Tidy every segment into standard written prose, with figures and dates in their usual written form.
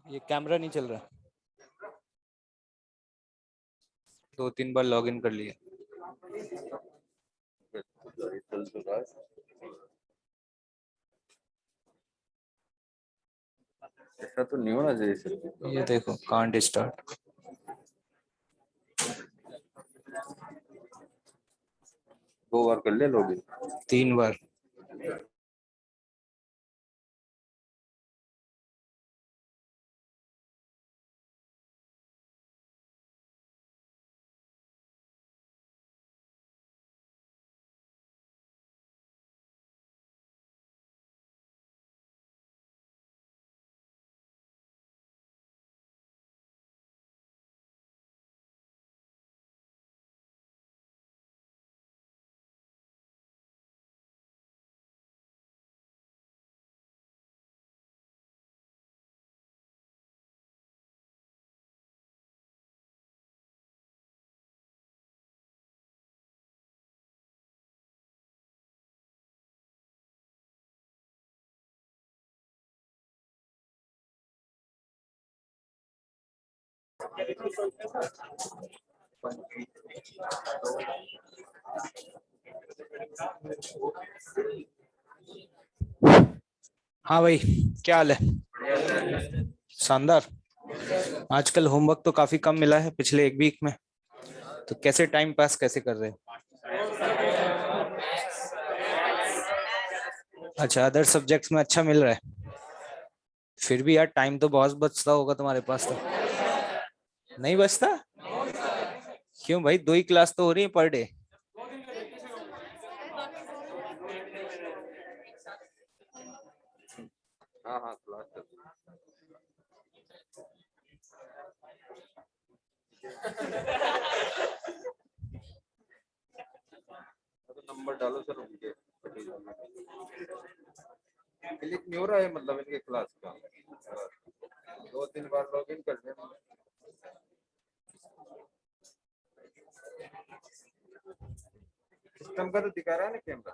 ये कैमरा नहीं चल रहा। 2-3 बार लॉगिन कर लिया। ऐसा तो नहीं होना चाहिए। ये देखो कांट स्टार्ट। 2 बार कर ले लॉगिन। 3 बार। हाँ भाई, क्या हाल है? शानदार। आजकल होमवर्क तो काफी कम मिला है पिछले एक वीक में, तो कैसे टाइम पास कैसे कर रहे हो? अच्छा, अदर सब्जेक्ट्स में अच्छा मिल रहा है। फिर भी यार टाइम तो बहुत बचता होगा तुम्हारे पास तो। नहीं बचता? क्यों भाई, 2 ही क्लास तो हो रही है पर डे। हाँ हाँ क्लास चल रही है। तो नंबर डालो सर उनके। क्लिक नहीं हो रहा है मतलब इनके क्लास का। 2-3 बार लॉगिन कर लेना। सिस्टम का तो दिखा रहा है ना कैमरा।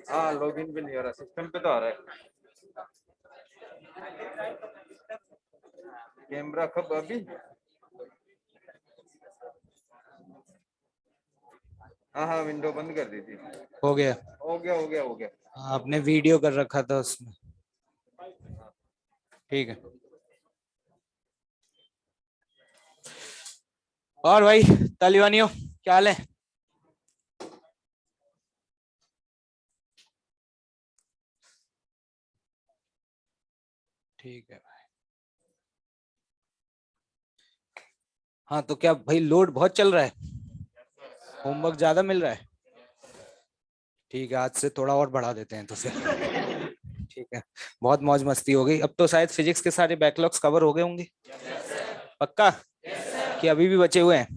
हाँ लॉगिन भी नहीं हो रहा, सिस्टम पे तो आ रहा है कैमरा। कब अभी? हाँ हाँ विंडो बंद कर दी थी। हो गया। हो गया हो गया हो गया। आपने वीडियो कर रखा था उसमें। ठीक है। और भाई तालिबानियों, क्या हाल है? ठीक है। हाँ तो क्या भाई, लोड बहुत चल रहा है? होमवर्क ज्यादा मिल रहा है? ठीक है, आज से थोड़ा और बढ़ा देते हैं तो फिर। ठीक है। बहुत मौज मस्ती हो गई। अब तो शायद फिजिक्स के सारे बैकलॉग्स कवर हो गए होंगे। पक्का कि अभी भी बचे हुए हैं?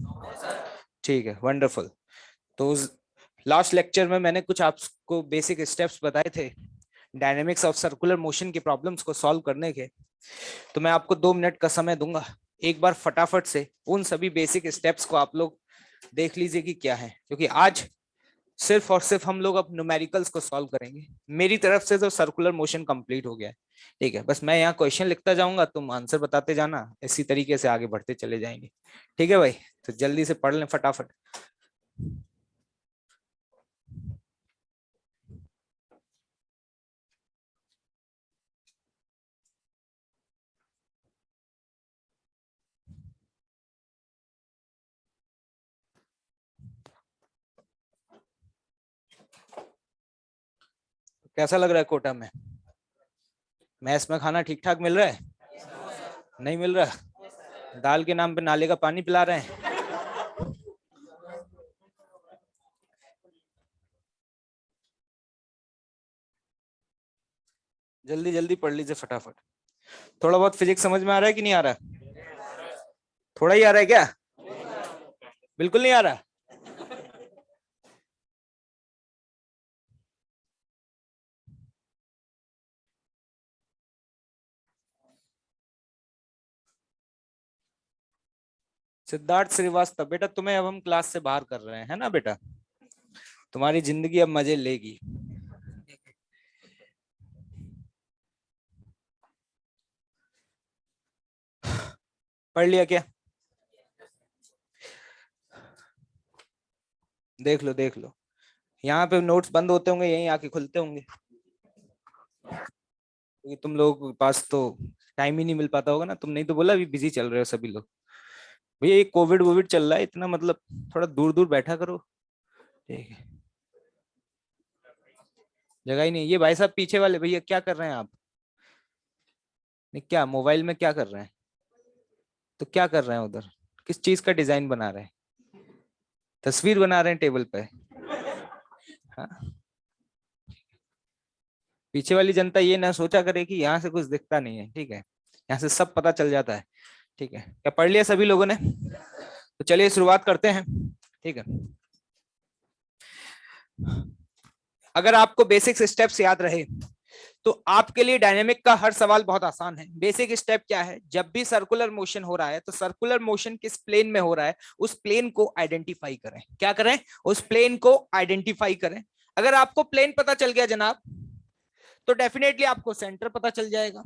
ठीक है, वंडरफुल। तो लास्ट लेक्चर में मैंने कुछ आपको बेसिक स्टेप्स बताए थे डायनेमिक्स ऑफ सर्कुलर मोशन की प्रॉब्लम्स को सॉल्व करने के। तो मैं आपको 2 मिनट का समय दूंगा, एक बार फटाफट से उन सभी बेसिक स्टेप्स को आप लोग देख लीजिए कि क्या है, क्योंकि आज सिर्फ और सिर्फ हम लोग अब न्यूमेरिकल्स को सॉल्व करेंगे। मेरी तरफ से तो सर्कुलर मोशन कंप्लीट हो गया है। ठीक है, बस मैं यहाँ क्वेश्चन लिखता जाऊंगा, तुम आंसर बताते जाना, इसी तरीके से आगे बढ़ते चले जाएंगे। ठीक है भाई, तो जल्दी से पढ़ लें फटाफट। कैसा लग रहा है कोटा में? मैस में खाना ठीक ठाक मिल रहा है? नहीं मिल रहा? दाल के नाम पे नाले का पानी पिला रहे हैं। जल्दी जल्दी पढ़ लीजिए फटाफट। थोड़ा बहुत फिजिक्स समझ में आ रहा है कि नहीं आ रहा? थोड़ा ही आ रहा है क्या? बिल्कुल नहीं आ रहा? सिद्धार्थ श्रीवास्तव, बेटा तुम्हें अब हम क्लास से बाहर कर रहे हैं, है ना बेटा? तुम्हारी जिंदगी अब मजे लेगी। पढ़ लिया क्या? देख लो देख लो, यहाँ पे नोट्स बंद होते होंगे, यहीं आके खुलते होंगे, क्योंकि तुम लोगों के पास तो टाइम ही नहीं मिल पाता होगा ना। तुम नहीं तो बोला अभी बिजी चल रहे हो सभी लोग। भैया ये कोविड वोविड चल रहा है इतना, मतलब थोड़ा दूर दूर बैठा करो। ठीक है, जगह ही नहीं। ये भाई साहब पीछे वाले भैया क्या कर रहे हैं आप? नहीं, क्या मोबाइल में क्या कर रहे हैं? तो क्या कर रहे हैं उधर? किस चीज का डिजाइन बना रहे हैं? तस्वीर बना रहे हैं टेबल पे? हाँ, पीछे वाली जनता ये ना सोचा करे कि यहाँ से कुछ दिखता नहीं है। ठीक है, यहाँ से सब पता चल जाता है। ठीक है, क्या पढ़ लिया सभी लोगों ने? तो चलिए शुरुआत करते हैं। ठीक है, अगर आपको बेसिक स्टेप्स याद रहे तो आपके लिए डायनेमिक का हर सवाल बहुत आसान है। बेसिक स्टेप क्या है? जब भी सर्कुलर मोशन हो रहा है तो सर्कुलर मोशन किस प्लेन में हो रहा है उस प्लेन को आइडेंटिफाई करें। क्या करें? उस प्लेन को आइडेंटिफाई करें। अगर आपको प्लेन पता चल गया जनाब तो डेफिनेटली आपको सेंटर पता चल जाएगा।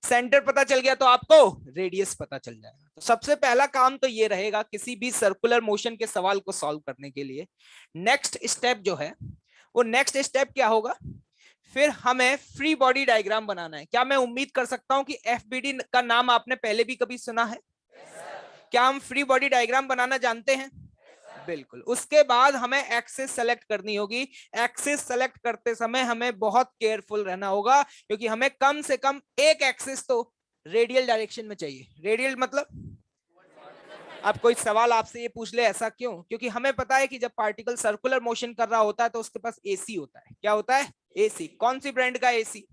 सेंटर पता चल गया तो आपको रेडियस पता चल जाएगा। तो सबसे पहला काम तो ये रहेगा किसी भी सर्कुलर मोशन के सवाल को सॉल्व करने के लिए। नेक्स्ट स्टेप जो है वो नेक्स्ट स्टेप क्या होगा? फिर हमें फ्री बॉडी डायग्राम बनाना है। क्या मैं उम्मीद कर सकता हूं कि एफबीडी का नाम आपने पहले भी कभी सुना है? क्या हम फ्री बॉडी डायग्राम बनाना जानते हैं? बिल्कुल। उसके बाद हमें एक्सिस सेलेक्ट करनी होगी। एक्सिस सेलेक्ट करते समय हमें बहुत केयरफुल रहना होगा, क्योंकि हमें कम से कम एक एक्सिस तो रेडियल डायरेक्शन में चाहिए। रेडियल मतलब, अब कोई सवाल आपसे ये पूछ ले ऐसा क्यों? क्योंकि हमें पता है कि जब पार्टिकल सर्कुलर मोशन कर रहा होता है तो उसके पास एसी होता है। क्या होता है? एसी। कौन सी ब्रांड का AC?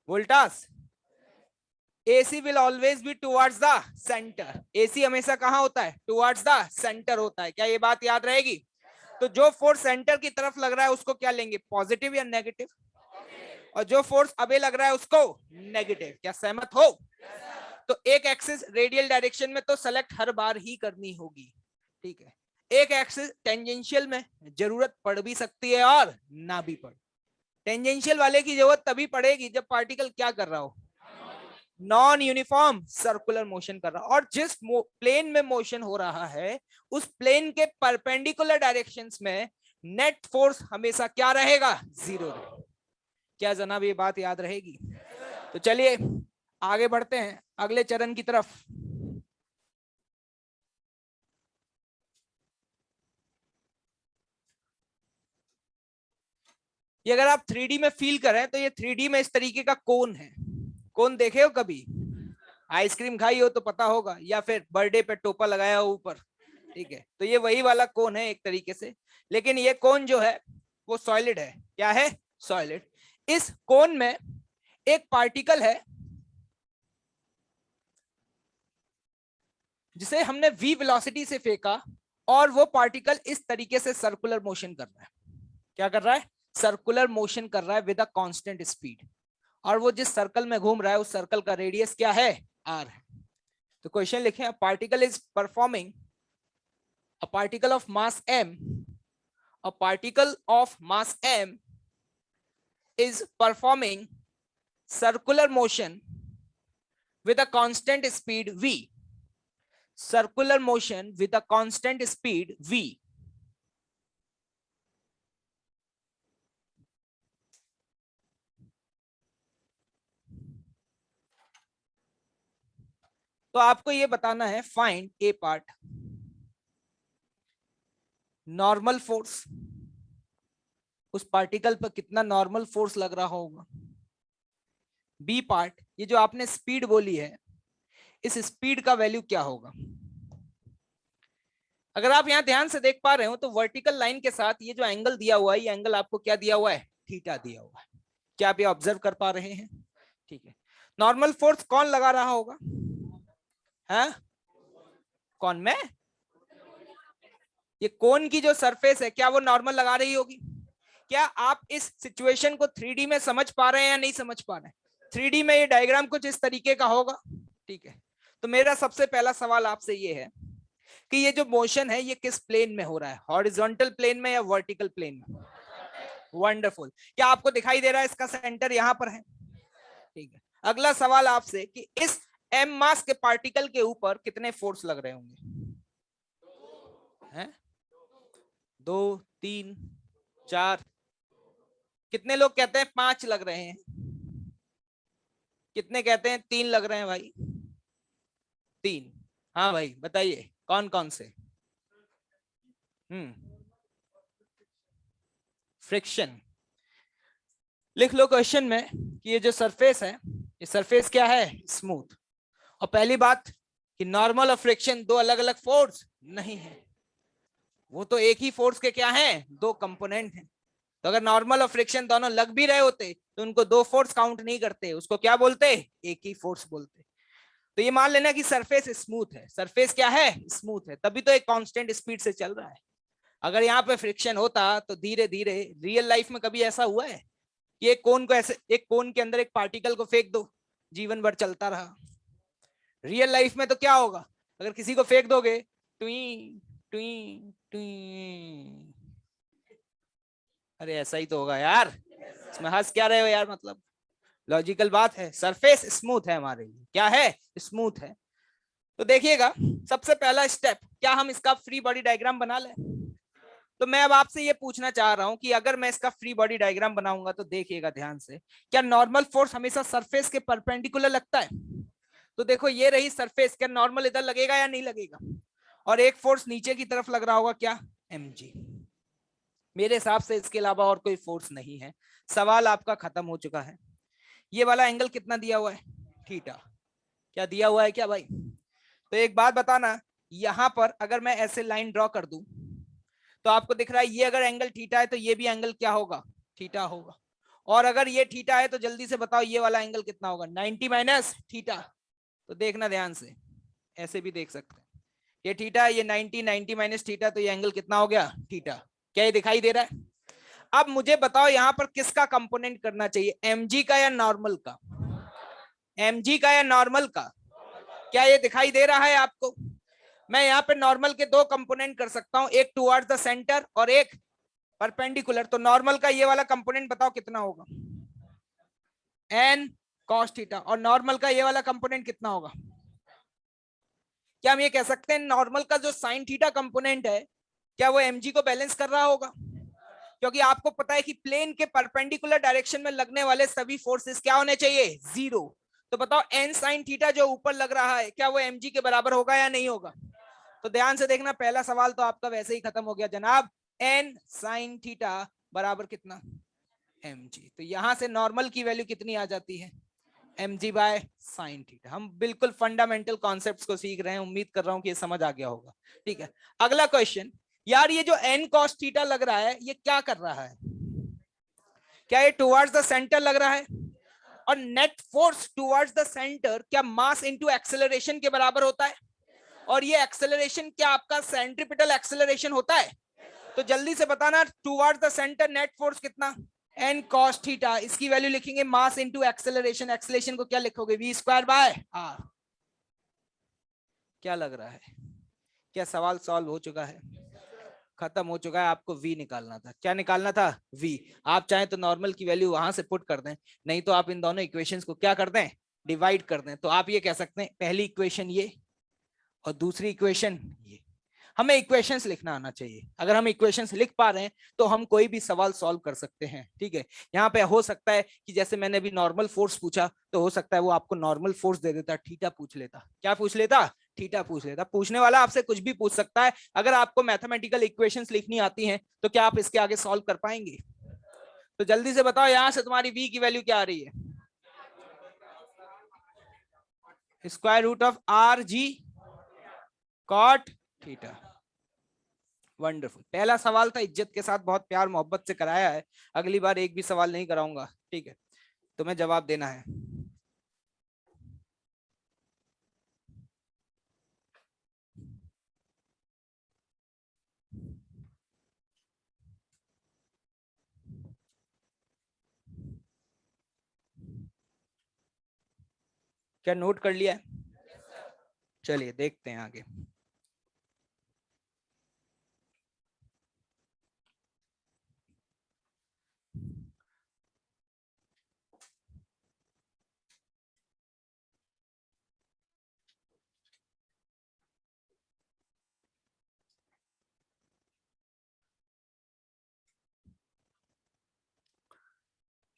Voltas. AC will always be towards the center. AC हमेशा कहां होता है? towards the center होता है। क्या ये बात याद रहेगी? तो जो फोर्स सेंटर की तरफ लग रहा है उसको क्या लेंगे? पॉजिटिव या नेगेटिव? और जो फोर्स अबे लग रहा है उसको नेगेटिव। क्या सहमत हो? तो एक एक्सिस रेडियल डायरेक्शन में तो सेलेक्ट हर बार ही करनी होगी। ठीक है, एक एक्सिस टेंजेंशियल में जरूरत पड़ भी सकती है और ना भी पड़। टेंजेंशियल वाले की जरूरत तभी पड़ेगी जब पार्टिकल क्या कर रहा हो? नॉन यूनिफॉर्म सर्कुलर मोशन कर रहा, और जिस प्लेन में मोशन हो रहा है उस प्लेन के परपेंडिकुलर डायरेक्शंस में नेट फोर्स हमेशा क्या रहेगा? जीरो रहेगा। क्या जनाब ये बात याद रहेगी? तो चलिए आगे बढ़ते हैं अगले चरण की तरफ। ये अगर आप 3D में फील करें तो ये 3D में इस तरीके का कोन है। कोन देखे हो कभी? आइसक्रीम खाई हो तो पता होगा, या फिर बर्थडे पे टोपा लगाया हो ऊपर। ठीक है, तो ये वही वाला कोन है एक तरीके से, लेकिन ये कोन जो है वो सॉलिड है। क्या है? सॉलिड। इस कोन में एक पार्टिकल है जिसे हमने v वेलोसिटी से फेंका, और वो पार्टिकल इस तरीके से सर्कुलर मोशन कर रहा है। क्या कर रहा है? सर्कुलर मोशन कर रहा है विद अ कांस्टेंट स्पीड। और वो जिस सर्कल में घूम रहा है उस सर्कल का रेडियस क्या है? r है। तो क्वेश्चन लिखें, particle is performing, a particle of mass m, a particle of mass m is performing circular motion with a constant speed v. Circular motion with a constant speed v. तो आपको ये बताना है, find ए part normal force. उस particle पर कितना normal force लग रहा होगा। बी पार्ट, ये जो आपने स्पीड बोली है इस स्पीड का वैल्यू क्या होगा। अगर आप यहां ध्यान से देख पा रहे हो तो वर्टिकल लाइन के साथ ये जो एंगल दिया हुआ है, ये एंगल आपको क्या दिया हुआ है? थीटा दिया हुआ है। क्या आप ये ऑब्जर्व कर पा रहे हैं? ठीक है, नॉर्मल फोर्स कौन लगा रहा होगा? है कौन में? ये कोन की जो सरफेस है क्या वो नॉर्मल लगा रही होगी? क्या आप इस सिचुएशन को 3D में समझ पा रहे हैं या नहीं समझ पा रहे हैं? 3D में ये डायग्राम कुछ इस तरीके का होगा। ठीक है, तो मेरा सबसे पहला सवाल आपसे ये है कि ये जो मोशन है ये किस प्लेन में हो रहा है, हॉरिजॉन्टल प्लेन में या वर्टिकल प्लेन में। वंडरफुल। क्या आपको दिखाई दे रहा है इसका सेंटर यहां पर है? ठीक है। अगला सवाल आपसे कि इस m मास के पार्टिकल के ऊपर कितने फोर्स लग रहे होंगे? हैं? 2, 3, 4? कितने लोग कहते हैं 5 लग रहे हैं? कितने कहते हैं 3 लग रहे हैं भाई? 3। हाँ भाई बताइए कौन कौन से? फ्रिक्शन। लिख लो क्वेश्चन में कि ये जो सरफेस है, ये सरफेस क्या है? स्मूथ। और पहली बात कि नॉर्मल और फ्रिक्शन दो अलग अलग फोर्स नहीं है, वो तो एक ही फोर्स के क्या हैं? दो कंपोनेंट हैं। तो अगर नॉर्मल और फ्रिक्शन दोनों लग भी रहे होते तो उनको दो फोर्स काउंट नहीं करते, उसको क्या बोलते? एक ही फोर्स बोलते। तो ये मान लेना कि सरफेस स्मूथ है। सरफेस क्या है? स्मूथ है, तभी तो एक कांस्टेंट स्पीड से चल रहा है। अगर यहाँ पे फ्रिक्शन होता तो धीरे धीरे, रियल लाइफ में कभी ऐसा हुआ है कि एक कोन को ऐसे, एक कोन के अंदर एक पार्टिकल को फेंक दो, जीवन भर चलता रहा? रियल लाइफ में तो क्या होगा, अगर किसी को फेंक दोगे, टुई टुई टुई, अरे ऐसा ही तो होगा यार। इसमें हंस क्या रहे हो यार, मतलब लॉजिकल बात है। सरफेस स्मूथ है हमारे लिए, क्या है? स्मूथ है। तो देखिएगा, सबसे पहला स्टेप, क्या हम इसका फ्री बॉडी डायग्राम बना लें? तो मैं अब आपसे ये पूछना चाह रहा हूं कि अगर मैं इसका फ्री बॉडी डायग्राम बनाऊंगा तो देखिएगा ध्यान से, क्या नॉर्मल फोर्स हमेशा सरफेस के परपेंडिकुलर लगता है? तो देखो ये रही सरफेस, क्या नॉर्मल इधर लगेगा या नहीं लगेगा? और एक फोर्स नीचे की तरफ लग रहा होगा, क्या? mg। मेरे हिसाब से इसके अलावा और कोई फोर्स नहीं है। सवाल आपका खत्म हो चुका है। ये वाला एंगल कितना दिया हुआ है? थीटा। क्या दिया हुआ है क्या भाई? तो एक बात बताना, यहां पर अगर मैं ऐसे लाइन ड्रॉ कर दूं तो आपको दिख रहा है ये अगर एंगल थीटा है तो ये भी एंगल क्या होगा? थीटा होगा। और अगर ये थीटा है तो जल्दी से बताओ ये वाला एंगल कितना होगा? 90 माइनस थीटा। तो देखना ध्यान से, ऐसे भी देख सकते हैं, ये थीटा है, ये 90, 90 माइनस थीटा, तो ये एंगल कितना हो गया? थीटा। क्या ये दिखाई दे रहा है? अब मुझे बताओ यहां पर किसका कंपोनेंट करना चाहिए, mg का या नॉर्मल का? mg का या नॉर्मल का? क्या ये दिखाई दे रहा है आपको? मैं यहाँ पे नॉर्मल के दो कंपोनेंट कर सकता हूं, एक टुवर्ड्स द सेंटर और एक परपेंडिकुलर। तो नॉर्मल का ये वाला कंपोनेंट बताओ कितना होगा? n cos theta. और नॉर्मल का ये वाला कंपोनेंट कितना होगा? क्या हम ये कह सकते हैं नॉर्मल का जो साइन थीटा कंपोनेंट है, क्या वो mg को बैलेंस कर रहा होगा? क्योंकि आपको पता है कि प्लेन के परपेंडिकुलर डायरेक्शन में लगने वाले सभी फोर्सेस क्या होने चाहिए? जीरो। तो बताओ n साइन थीटा जो ऊपर लग रहा है, क्या वो mg के बराबर होगा या नहीं होगा? तो ध्यान से देखना, पहला सवाल तो आपका वैसे ही खत्म हो गया जनाब। n साइन थीटा बराबर कितना? mg। तो यहां से नॉर्मल की वैल्यू कितनी आ जाती है? mg by sine theta. हम बिल्कुल फंडामेंटल कॉन्सेप्ट्स को सीख रहे हैं, उम्मीद कर रहा हूं कि ये समझ आ गया होगा। ठीक है, अगला क्वेश्चन। यार ये जो n cos थीटा लग रहा है ये क्या कर रहा है? क्या ये टुवर्ड्स द सेंटर लग रहा है? और net force towards the centre क्या मास इनटू एक्सेलरेशन के बराबर होता है? और ये एक्सेलरेशन क्या आपका सेंट्रीपिटल एक्सेलरेशन होता है? तो जल्दी से बताना, towards the centre net force कितना? n cos theta. इसकी वैल्यू लिखेंगे मास इनटू एक्सेलरेशन। एक्सेलरेशन को क्या लिखोगे? v square by r। क्या लग रहा है, क्या सवाल सॉल्व हो चुका है? खत्म हो चुका है। आपको v निकालना था। क्या निकालना था? v। आप चाहें तो नॉर्मल की वैल्यू वहां से पुट कर दें, नहीं तो आप इन दोनों इक्वेशंस को क्या कर दें? डिवाइड कर दें। तो आप ये कह सकते हैं पहली इक्वेशन ये और दूसरी इक्वेशन ये। हमें इक्वेशंस लिखना आना चाहिए। अगर हम इक्वेशंस लिख पा रहे हैं तो हम कोई भी सवाल सॉल्व कर सकते हैं। ठीक है, यहाँ पे हो सकता है कि जैसे मैंने अभी नॉर्मल फोर्स पूछा तो हो सकता है वो आपको नॉर्मल फोर्स दे देता, थीटा पूछ लेता। क्या पूछ लेता? थीटा पूछ लेता। पूछने वाला आपसे कुछ भी पूछ सकता है। अगर आपको मैथमेटिकल इक्वेशंस लिखनी आती हैं तो क्या आप इसके आगे सॉल्व कर पाएंगे? तो जल्दी से बताओ, यहां से तुम्हारी v की वैल्यू क्या आ रही है? Square root of R G cot theta. Wonderful. पहला सवाल था, इज्जत के साथ बहुत प्यार मोहब्बत से कराया है। अगली बार एक भी सवाल नहीं कराऊंगा। ठीक है, तुम्हें जवाब देना है। क्या नोट कर लिया है? चलिए देखते हैं आगे।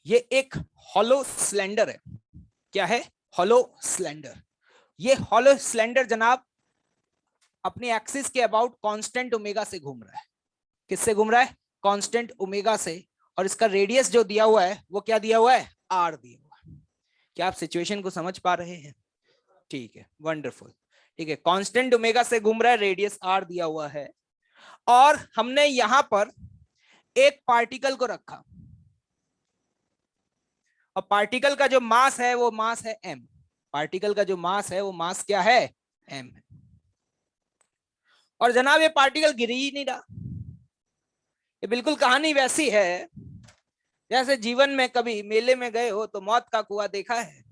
ये एक हॉलो सिलेंडर है। क्या है? Hollow cylinder. ये हॉलो सिलेंडर जनाब अपनी एक्सिस के अबाउट कांस्टेंट ओमेगा से घूम रहा है। किससे घूम रहा है? कांस्टेंट ओमेगा से। और इसका रेडियस जो दिया हुआ है वो क्या दिया हुआ है? आर दिया हुआ है। क्या आप सिचुएशन को समझ पा रहे हैं? ठीक है, वंडरफुल। ठीक है, कांस्टेंट ओमेगा से घूम रहा है, रेडियस आर दिया हुआ है, और हमने यहां पर एक पार्टिकल को रखा, और पार्टिकल का जो मास है वो मास है m। पार्टिकल का जो मास है वो मास क्या है? m है। और जनाब ये पार्टिकल गिर ही नहीं रहा। ये बिल्कुल कहानी वैसी है जैसे जीवन में कभी मेले में गए हो तो मौत का कुआं देखा है।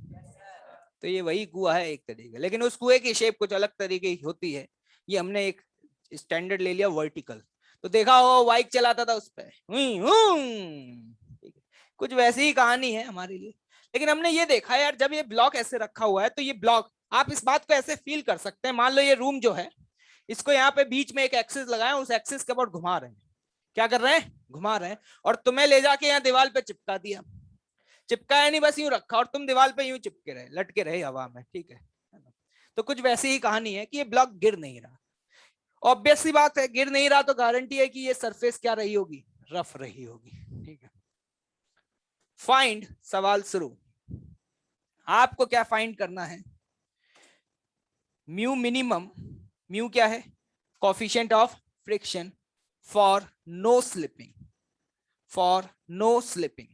तो ये वही कुआं है एक तरीके, लेकिन उस कुएं की शेप कुछ अलग तरीके की होती है। ये हमने एक स्टैंडर्ड ले लिया वर्टिकल। तो देखा हो बाइक चलाता था उस पर, कुछ वैसी ही कहानी है हमारे लिए। लेकिन हमने ये देखा यार, जब ये ब्लॉक ऐसे रखा हुआ है तो ये ब्लॉक, आप इस बात को ऐसे फील कर सकते हैं, मान लो ये रूम जो है इसको यहाँ पे बीच में एक एक्सिस लगाया, उस एक्सिस के ऊपर घुमा रहे हैं। क्या कर रहे हैं? घुमा रहे हैं। और तुम्हें ले जाके यहाँ दीवार पे चिपका दिया। चिपकाया नहीं, बस यूं रखा और तुम दीवार पे यूं चिपके रहे, लटके रहे हवा में। ठीक है, तो कुछ वैसी ही कहानी है कि ये ब्लॉक गिर नहीं रहा। ऑब्वियस सी बात है, गिर नहीं रहा तो गारंटी है कि ये सरफेस क्या रही होगी? रफ रही होगी। ठीक है, फाइंड, सवाल शुरू। आपको क्या फाइंड करना है? Mu minimum. म्यू क्या है? Coefficient of friction for no slipping. For no slipping.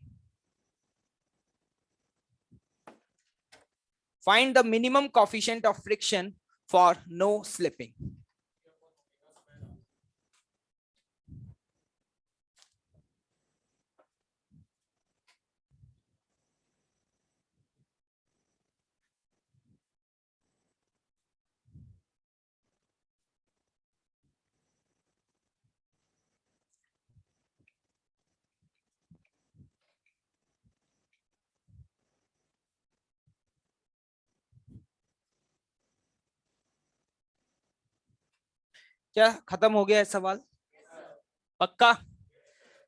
Find the minimum coefficient of friction for no slipping. क्या खत्म हो गया है सवाल? पक्का?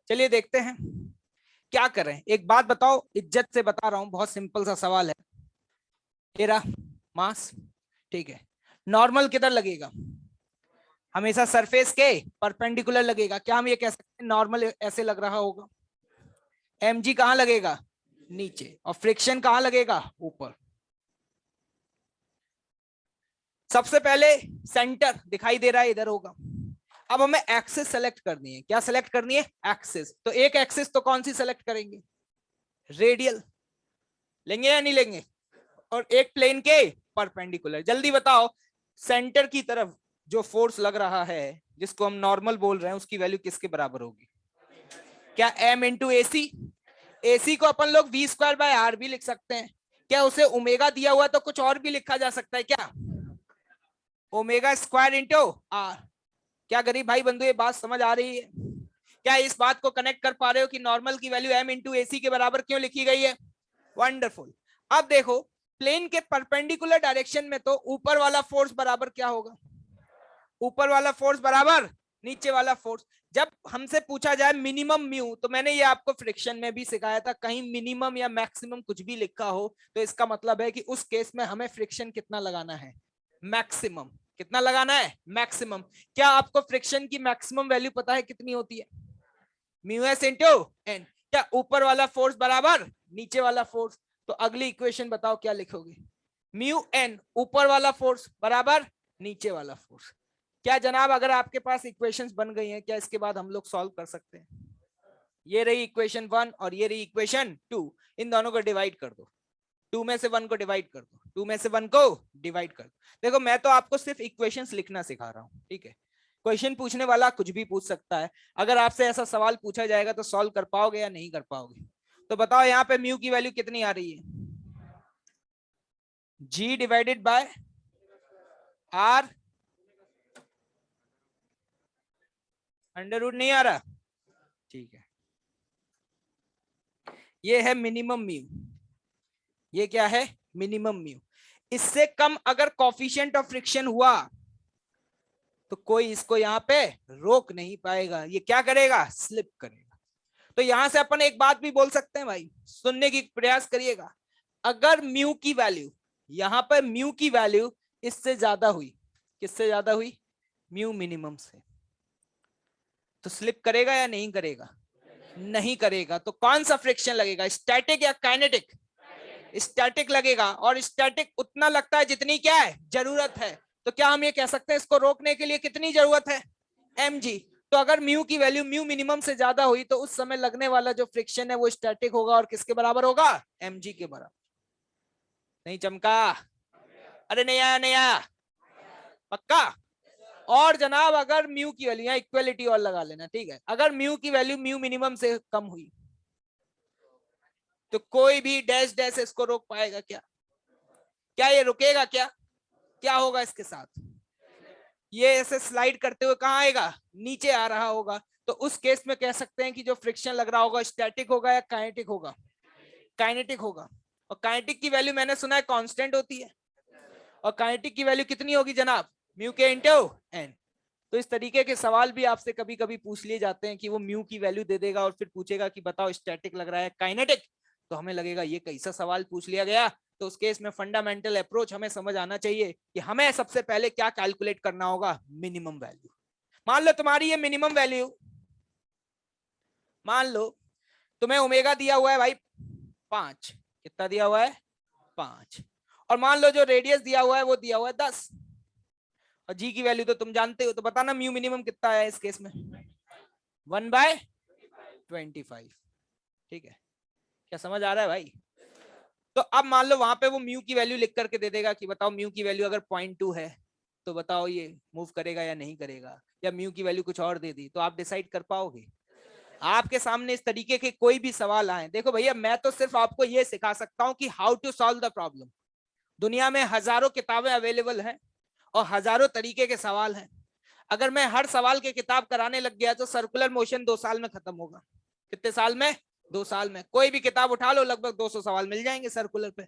चलिए देखते हैं क्या करें। एक बात बताओ, इज्जत से बता रहा हूं, बहुत सिंपल सा सवाल है। तेरा मास, ठीक है, नॉर्मल किधर लगेगा? हमेशा सरफेस के परपेंडिकुलर लगेगा। क्या हम ये कह सकते हैं नॉर्मल ऐसे लग रहा होगा? mg कहां लगेगा? नीचे। और फ्रिक्शन कहां लगेगा? ऊपर। सबसे पहले सेंटर दिखाई दे रहा है, इधर होगा। अब हमें एक्सिस सेलेक्ट करनी है। क्या सेलेक्ट करनी है? एक्सिस। तो एक एक्सिस तो कौन सी सेलेक्ट करेंगे? रेडियल लेंगे या नहीं लेंगे? और एक प्लेन के परपेंडिकुलर। जल्दी बताओ, सेंटर की तरफ जो फोर्स लग रहा है जिसको हम नॉर्मल बोल रहे हैं, उसकी वैल्यू किसके बराबर होगी? क्या m इंटू एसी? एसी को अपन लोग v स्क्वायर बाय आर भी लिख सकते हैं। क्या उसे ओमेगा दिया हुआ तो कुछ और भी लिखा जा सकता है क्या? Omega square into R. क्या गरीब भाई बंधु ये बात समझ आ रही है? क्या इस बात को कनेक्ट कर पा रहे हो कि नॉर्मल की वैल्यू m इंटू एसी के बराबर क्यों लिखी गई है? वंडरफुल। अब देखो, प्लेन के परपेंडिकुलर डायरेक्शन में तो ऊपर वाला फोर्स बराबर क्या होगा? ऊपर वाला फोर्स बराबर नीचे वाला फोर्स। जब हमसे पूछा जाए मिनिमम म्यू, तो मैंने ये आपको फ्रिक्शन में भी सिखाया था, कहीं मिनिमम या मैक्सिमम कुछ भी लिखा हो तो इसका मतलब है कि उस केस में हमें फ्रिक्शन कितना लगाना है? मैक्सिमम। कितना लगाना है? मैक्सिमम। क्या आपको फ्रिक्शन की मैक्सिमम वैल्यू पता है कितनी होती है? Mu S into N. क्या ऊपर वाला फोर्स बराबर नीचे वाला फोर्स? तो अगली इक्वेशन बताओ क्या लिखोगे? म्यू एन ऊपर वाला फोर्स बराबर नीचे वाला फोर्स। क्या जनाब अगर आपके पास इक्वेशंस बन गई हैं, क्या इसके बाद हम लोग सॉल्व कर सकते हैं? ये रही इक्वेशन 1 और ये रही इक्वेशन 2। इन दोनों को डिवाइड कर दो। 2 में से 1 को डिवाइड कर दो, 2 में से 1 को डिवाइड कर दो। देखो मैं तो आपको सिर्फ इक्वेशंस लिखना सिखा रहा हूं, ठीक है? क्वेश्चन पूछने वाला कुछ भी पूछ सकता है। अगर आपसे ऐसा सवाल पूछा जाएगा तो सॉल्व कर पाओगे या नहीं कर पाओगे? तो बताओ यहाँ पे म्यू की वैल्यू कितनी आ रही है? g divided by r under root नहीं आ रहा? ठीक है, ये है मिनिमम म्यू। ये क्या है? Minimum mu. इससे कम अगर कोफिशिएंट ऑफ फ्रिक्शन हुआ तो कोई इसको यहां पे रोक नहीं पाएगा। ये क्या करेगा? स्लिप करेगा। तो यहां से अपन एक बात भी बोल सकते हैं भाई, सुनने की प्रयास करिएगा। अगर म्यू की वैल्यू, यहां पर म्यू की वैल्यू इससे ज्यादा हुई, किससे ज्यादा हुई, म्यू मिनिमम से, तो स्लिप करेगा या नहीं करेगा, नहीं करेगा। तो कौन सा फ्रिक्शन लगेगा, स्टैटिक या काइनेटिक, स्टैटिक लगेगा। और स्टैटिक उतना लगता है जितनी क्या है जरूरत है। तो क्या हम ये कह सकते हैं इसको रोकने के लिए कितनी जरूरत है, mg। तो अगर म्यू की वैल्यू म्यू मिनिमम से ज्यादा हुई तो उस समय लगने वाला जो फ्रिक्शन है वो स्टैटिक होगा और किसके बराबर होगा, mg के बराबर। नहीं चमका, अरे नहीं आया, नहीं आया, पक्का। और जनाब अगर म्यू की वैल्यू, यहाँ इक्वलिटी और लगा लेना, ठीक है, अगर म्यू की वैल्यू म्यू मिनिमम से कम हुई तो कोई भी डैश डैश इसको रोक पाएगा क्या, क्या ये रुकेगा क्या, क्या होगा इसके साथ, ये ऐसे स्लाइड करते हुए कहां आएगा, नीचे आ रहा होगा। तो उस केस में कह सकते हैं कि जो फ्रिक्शन लग रहा होगा स्टैटिक होगा या काइनेटिक होगा, काइनेटिक होगा। और काइनेटिक की वैल्यू मैंने सुना है कांस्टेंट होती है, और काइनेटिक की वैल्यू कितनी होगी जनाब, म्यू के इंटू एन। तो इस तरीके के सवाल भी आपसे कभी कभी पूछ लिए जाते हैं कि वो म्यू की वैल्यू दे देगा और फिर पूछेगा कि बताओ स्टैटिक लग रहा है काइनेटिक, तो हमें लगेगा ये कैसा सवाल पूछ लिया गया। तो उस केस में फंडामेंटल अप्रोच हमें समझ आना चाहिए कि हमें सबसे पहले क्या कैलकुलेट करना होगा, मिनिमम वैल्यू। मान लो तुम्हारी ये मिनिमम वैल्यू, मान लो तुम्हें ओमेगा दिया हुआ है भाई 5, कितना दिया हुआ है 5, और मान लो जो रेडियस दिया हुआ है वो दिया हुआ है 10, और जी की वैल्यू तो तुम जानते हो। तो बताना म्यू मिनिमम कितना है इस केस में, 1/25। ठीक है, क्या समझ आ रहा है भाई। तो अब मान लो वहां पे वो म्यू की वैल्यू लिख करके दे देगा कि बताओ म्यू की वैल्यू अगर 0.2 है तो बताओ ये मूव करेगा या नहीं करेगा, या म्यू की वैल्यू कुछ और दे दी, तो आप डिसाइड कर पाओगे। आपके सामने इस तरीके के कोई भी सवाल आए, देखो भैया मैं तो सिर्फ आपको ये सिखा सकता हूँ कि how to solve the problem. दुनिया में हजारों किताबें अवेलेबल हैं और हजारों तरीके के सवाल हैं। अगर मैं हर सवाल की किताब कराने लग गया तो सर्कुलर मोशन 2 साल में खत्म होगा। कितने साल में, 2 साल में। कोई भी किताब उठा लो लगभग 200 सवाल मिल जाएंगे सर्कुलर पे,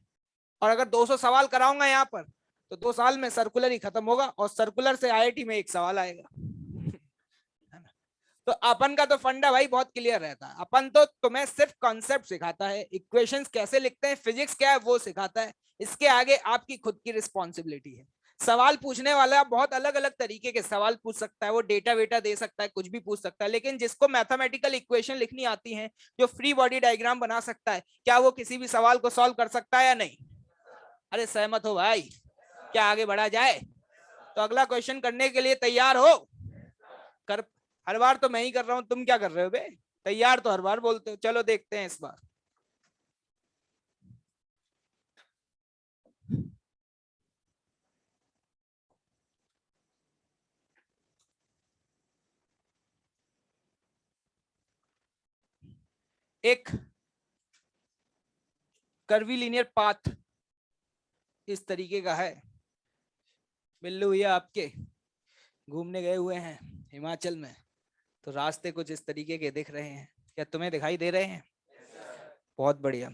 और अगर 200 सवाल कराऊंगा यहाँ पर तो 2 साल में सर्कुलर ही खत्म होगा, और सर्कुलर से आईआईटी में एक सवाल आएगा। तो अपन का तो फंडा भाई बहुत क्लियर रहता है, अपन तो तुम्हें सिर्फ कॉन्सेप्ट सिखाता है, इक्वेशंस कैसे लिखते हैं, फिजिक्स क्या है वो सिखाता है। इसके आगे आपकी खुद की रिस्पॉन्सिबिलिटी है। सवाल पूछने वाला बहुत अलग अलग तरीके के सवाल पूछ सकता है, वो डेटा वेटा दे सकता है, कुछ भी पूछ सकता है, लेकिन जिसको मैथमेटिकल इक्वेशन लिखनी आती है, जो फ्री बॉडी डायग्राम बना सकता है, क्या वो किसी भी सवाल को सॉल्व कर सकता है या नहीं। अरे सहमत हो भाई, क्या आगे बढ़ा जाए, तो अगला क्वेश्चन करने के लिए तैयार हो। कर, हर बार तो मैं ही कर रहा हूं, तुम क्या कर रहे हो बे, तैयार तो हर बार बोलते हो। चलो देखते हैं इस बार। एक कर्वीलिनियर पाथ इस तरीके का है। बिल्लू भैया आपके घूमने गए हुए हैं हिमाचल में, तो रास्ते कुछ इस तरीके के दिख रहे हैं, क्या तुम्हें दिखाई दे रहे हैं। बहुत बढ़िया।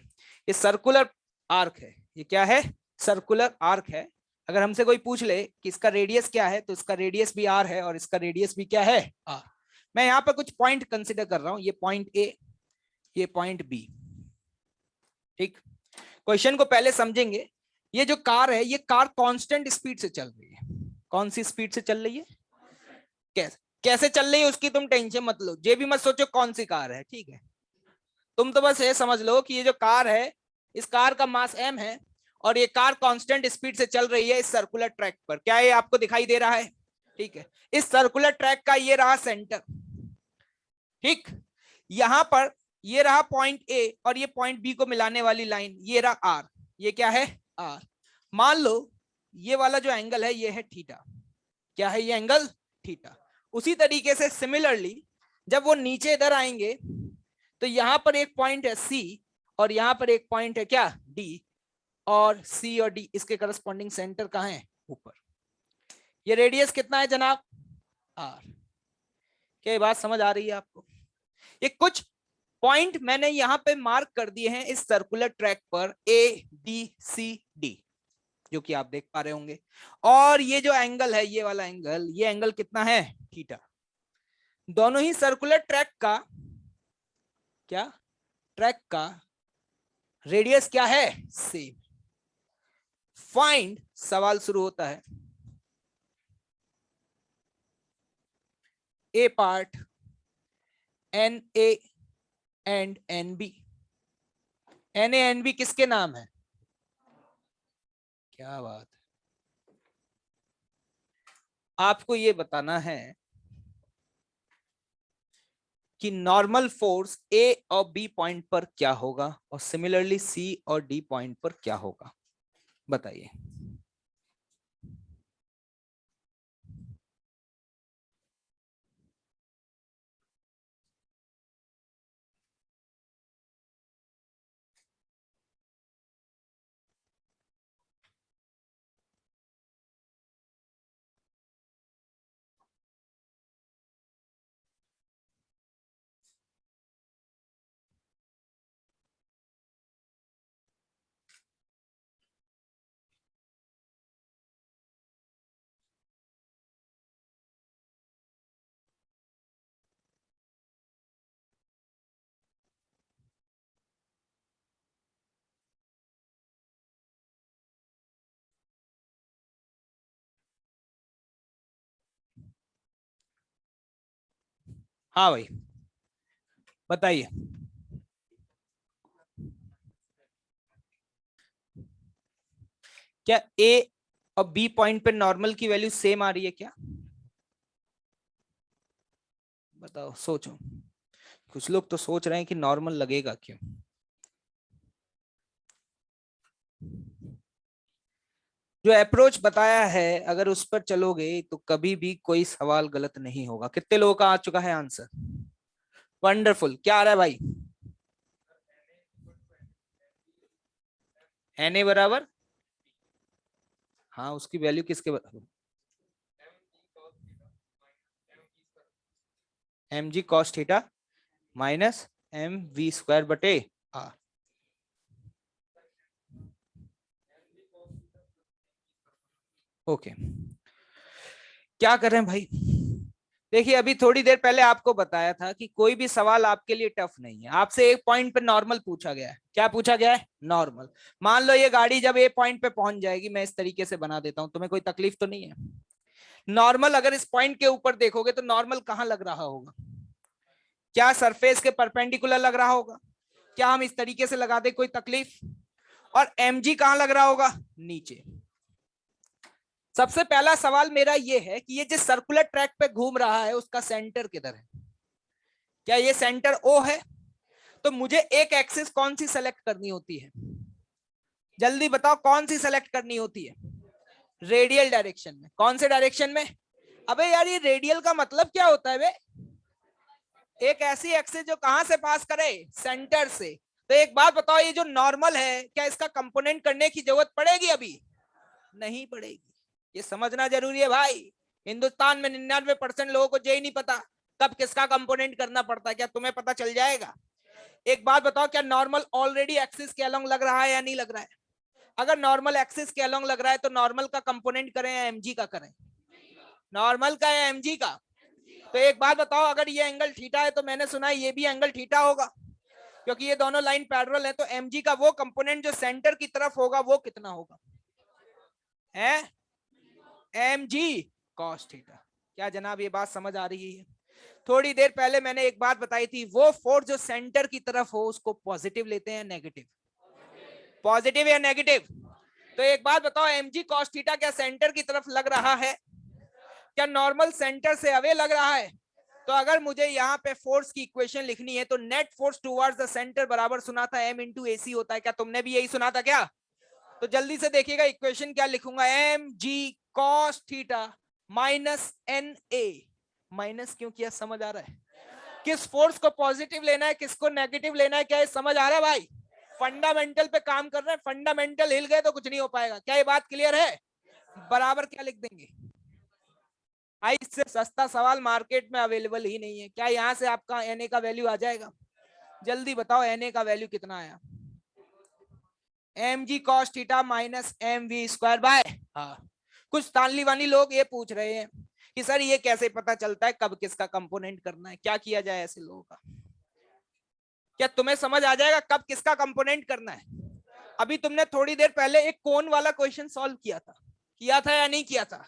ये सर्कुलर आर्क है, ये क्या है, सर्कुलर आर्क है। अगर हमसे कोई पूछ ले कि इसका रेडियस क्या है, तो इसका रेडियस भी आर है और इसका रेडियस भी क्या है, आर। मैं यहाँ पर कुछ पॉइंट कंसिडर कर रहा हूँ, ये पॉइंट ए, ये पॉइंट बी। ठीक, क्वेश्चन को पहले समझेंगे। ये जो कार है, ये कार कांस्टेंट स्पीड से चल रही है। कौन सी स्पीड से चल रही है, कैसे कैसे चल रही है उसकी तुम टेंशन मत लो, ये भी मत सोचो कौन सी कार है, ठीक है। तुम तो बस ये समझ लो कि ये जो कार है, इस कार का मास m है, और ये कार कांस्टेंट स्पीड से चल रही है इस सर्कुलर ट्रैक पर। क्या ये आपको दिखाई दे रहा है, ठीक है। इस सर्कुलर ट्रैक का ये रहा सेंटर, ठीक। यहां पर ये रहा पॉइंट ए और ये पॉइंट बी को मिलाने वाली लाइन, ये रहा आर। ये क्या है, आर। मान लो ये वाला जो एंगल है ये है थीटा। क्या है ये एंगल, थीटा। उसी तरीके से सिमिलरली जब वो नीचे इधर आएंगे तो यहां पर एक पॉइंट है सी और यहां पर एक पॉइंट है क्या, डी, और सी और डी इसके करस्पॉन्डिंग सेंटर कहां है, ऊपर। ये रेडियस कितना है जनाब, आर। क्या ये बात समझ आ रही है आपको। ये कुछ पॉइंट मैंने यहां पे मार्क कर दिए हैं इस सर्कुलर ट्रैक पर, ए बी सी डी, जो कि आप देख पा रहे होंगे। और ये जो एंगल है, ये वाला एंगल, ये एंगल कितना है, थीटा। दोनों ही सर्कुलर ट्रैक का क्या ट्रैक का रेडियस क्या है, सेम। फाइंड, सवाल शुरू होता है, A part n A and n B. N A n B किसके नाम है? क्या बात है। आपको ये बताना है कि नॉर्मल फोर्स ए और बी पॉइंट पर क्या होगा और सिमिलरली सी और डी पॉइंट पर क्या होगा, बताइए। हाँ भाई बताइए। क्या ए और बी पॉइंट पे नॉर्मल की वैल्यू सेम आ रही है क्या? बताओ, सोचो। कुछ लोग तो सोच रहे हैं कि नॉर्मल लगेगा क्यों। जो अप्रोच बताया है अगर उस पर चलोगे तो कभी भी कोई सवाल गलत नहीं होगा। कितने लोगों का आ चुका है आंसर? वंडरफुल। क्या आ रहा है भाई? एन ए बराबर, हाँ उसकी वैल्यू किसके बराबर? M G cos theta minus M V square बटे आ। ओके, क्या करें भाई? देखिए अभी थोड़ी देर पहले आपको बताया था कि कोई भी सवाल आपके लिए टफ नहीं है। आपसे एक पॉइंट पे नॉर्मल पूछा गया है। क्या पूछा गया है? नॉर्मल। मान लो ये गाड़ी जब ए पॉइंट पे पहुंच जाएगी, मैं इस तरीके से बना देता हूं, तुम्हें कोई तकलीफ तो नहीं है? नॉर्मल अगर इस पॉइंट के ऊपर देखोगे तो नॉर्मल कहां लग रहा होगा? क्या सरफेस के परपेंडिकुलर लग रहा होगा? क्या हम इस तरीके से लगा दे, कोई तकलीफ? और एमजी कहां लग रहा होगा? नीचे। सबसे पहला सवाल मेरा ये है कि ये जिस सर्कुलर ट्रैक पे घूम रहा है उसका सेंटर किधर है? क्या ये सेंटर ओ है? तो मुझे एक एक्सिस कौन सी सेलेक्ट करनी होती है? जल्दी बताओ कौन सी सेलेक्ट करनी होती है? रेडियल डायरेक्शन में। कौन से डायरेक्शन में? अबे यार ये रेडियल का मतलब क्या होता है बे? एक ऐसी एक्सिस जो कहां से पास करे? सेंटर से। तो एक बात बताओ, ये जो नॉर्मल है क्या इसका कंपोनेंट करने की जरूरत पड़ेगी? अभी नहीं पड़ेगी। ये समझना जरूरी है भाई। हिंदुस्तान में 99% लोगों को ये नहीं पता कब किसका कंपोनेंट करना पड़ता है। क्या तुम्हें पता चल जाएगा? एक बात बताओ, क्या नॉर्मल ऑलरेडी एक्सिस के अलोंग लग रहा है या नहीं लग रहा है? अगर नॉर्मल एक्सिस के अलोंग लग रहा है तो नॉर्मल का कंपोनेंट करें या एमजी का करें? नॉर्मल का या एमजी का? तो एक बात बताओ, अगर ये एंगल थीटा है तो मैंने सुना है ये भी एंगल थीटा होगा, क्योंकि ये दोनों लाइन पैरेलल है। तो एमजी का वो कंपोनेंट जो सेंटर की तरफ होगा वो कितना होगा? है एम जी कॉस थीटा। क्या जनाब ये बात समझ आ रही है? थोड़ी देर पहले मैंने एक बात बताई थी, वो फोर्स जो सेंटर की तरफ हो उसको पॉजिटिव लेते हैं नेगेटिव? पॉजिटिव या नेगेटिव? तो एक बात बताओ, एम जी कॉस थीटा क्या सेंटर की तरफ लग रहा है? क्या नॉर्मल सेंटर से अवे लग रहा है? तो अगर मुझे यहाँ पे फोर्स की इक्वेशन लिखनी है तो net force towards the centre बराबर सुना था एम इंटू ए सी होता है। क्या तुमने भी यही सुना था क्या? तो जल्दी से देखिएगा इक्वेशन क्या लिखूंगा, M G cos theta minus N A. Minus क्यों किया समझ आ रहा है? किस फोर्स को पॉजिटिव लेना है किसको नेगेटिव लेना है, क्या ये समझ आ रहा है भाई? फंडामेंटल पे काम कर रहे हैं, फंडामेंटल हिल गए तो कुछ नहीं हो पाएगा। क्या ये बात क्लियर है? बराबर क्या लिख देंगे भाई? इससे सस्ता सवाल मार्केट में अवेलेबल ही नहीं है। क्या यहां से आपका एन ए का वैल्यू आ जाएगा? जल्दी बताओ एन ए का वैल्यू कितना आया? M G cos theta minus M V square by. हाँ, कुछ तानली वाली लोग ये पूछ रहे हैं कि सर ये कैसे पता चलता है कब किसका कंपोनेंट करना है? क्या किया जाए ऐसे लोगों का? क्या तुम्हें समझ आ जाएगा कब किसका कंपोनेंट करना है? अभी तुमने थोड़ी देर पहले एक कोन वाला क्वेश्चन सॉल्व किया था या नहीं किया था?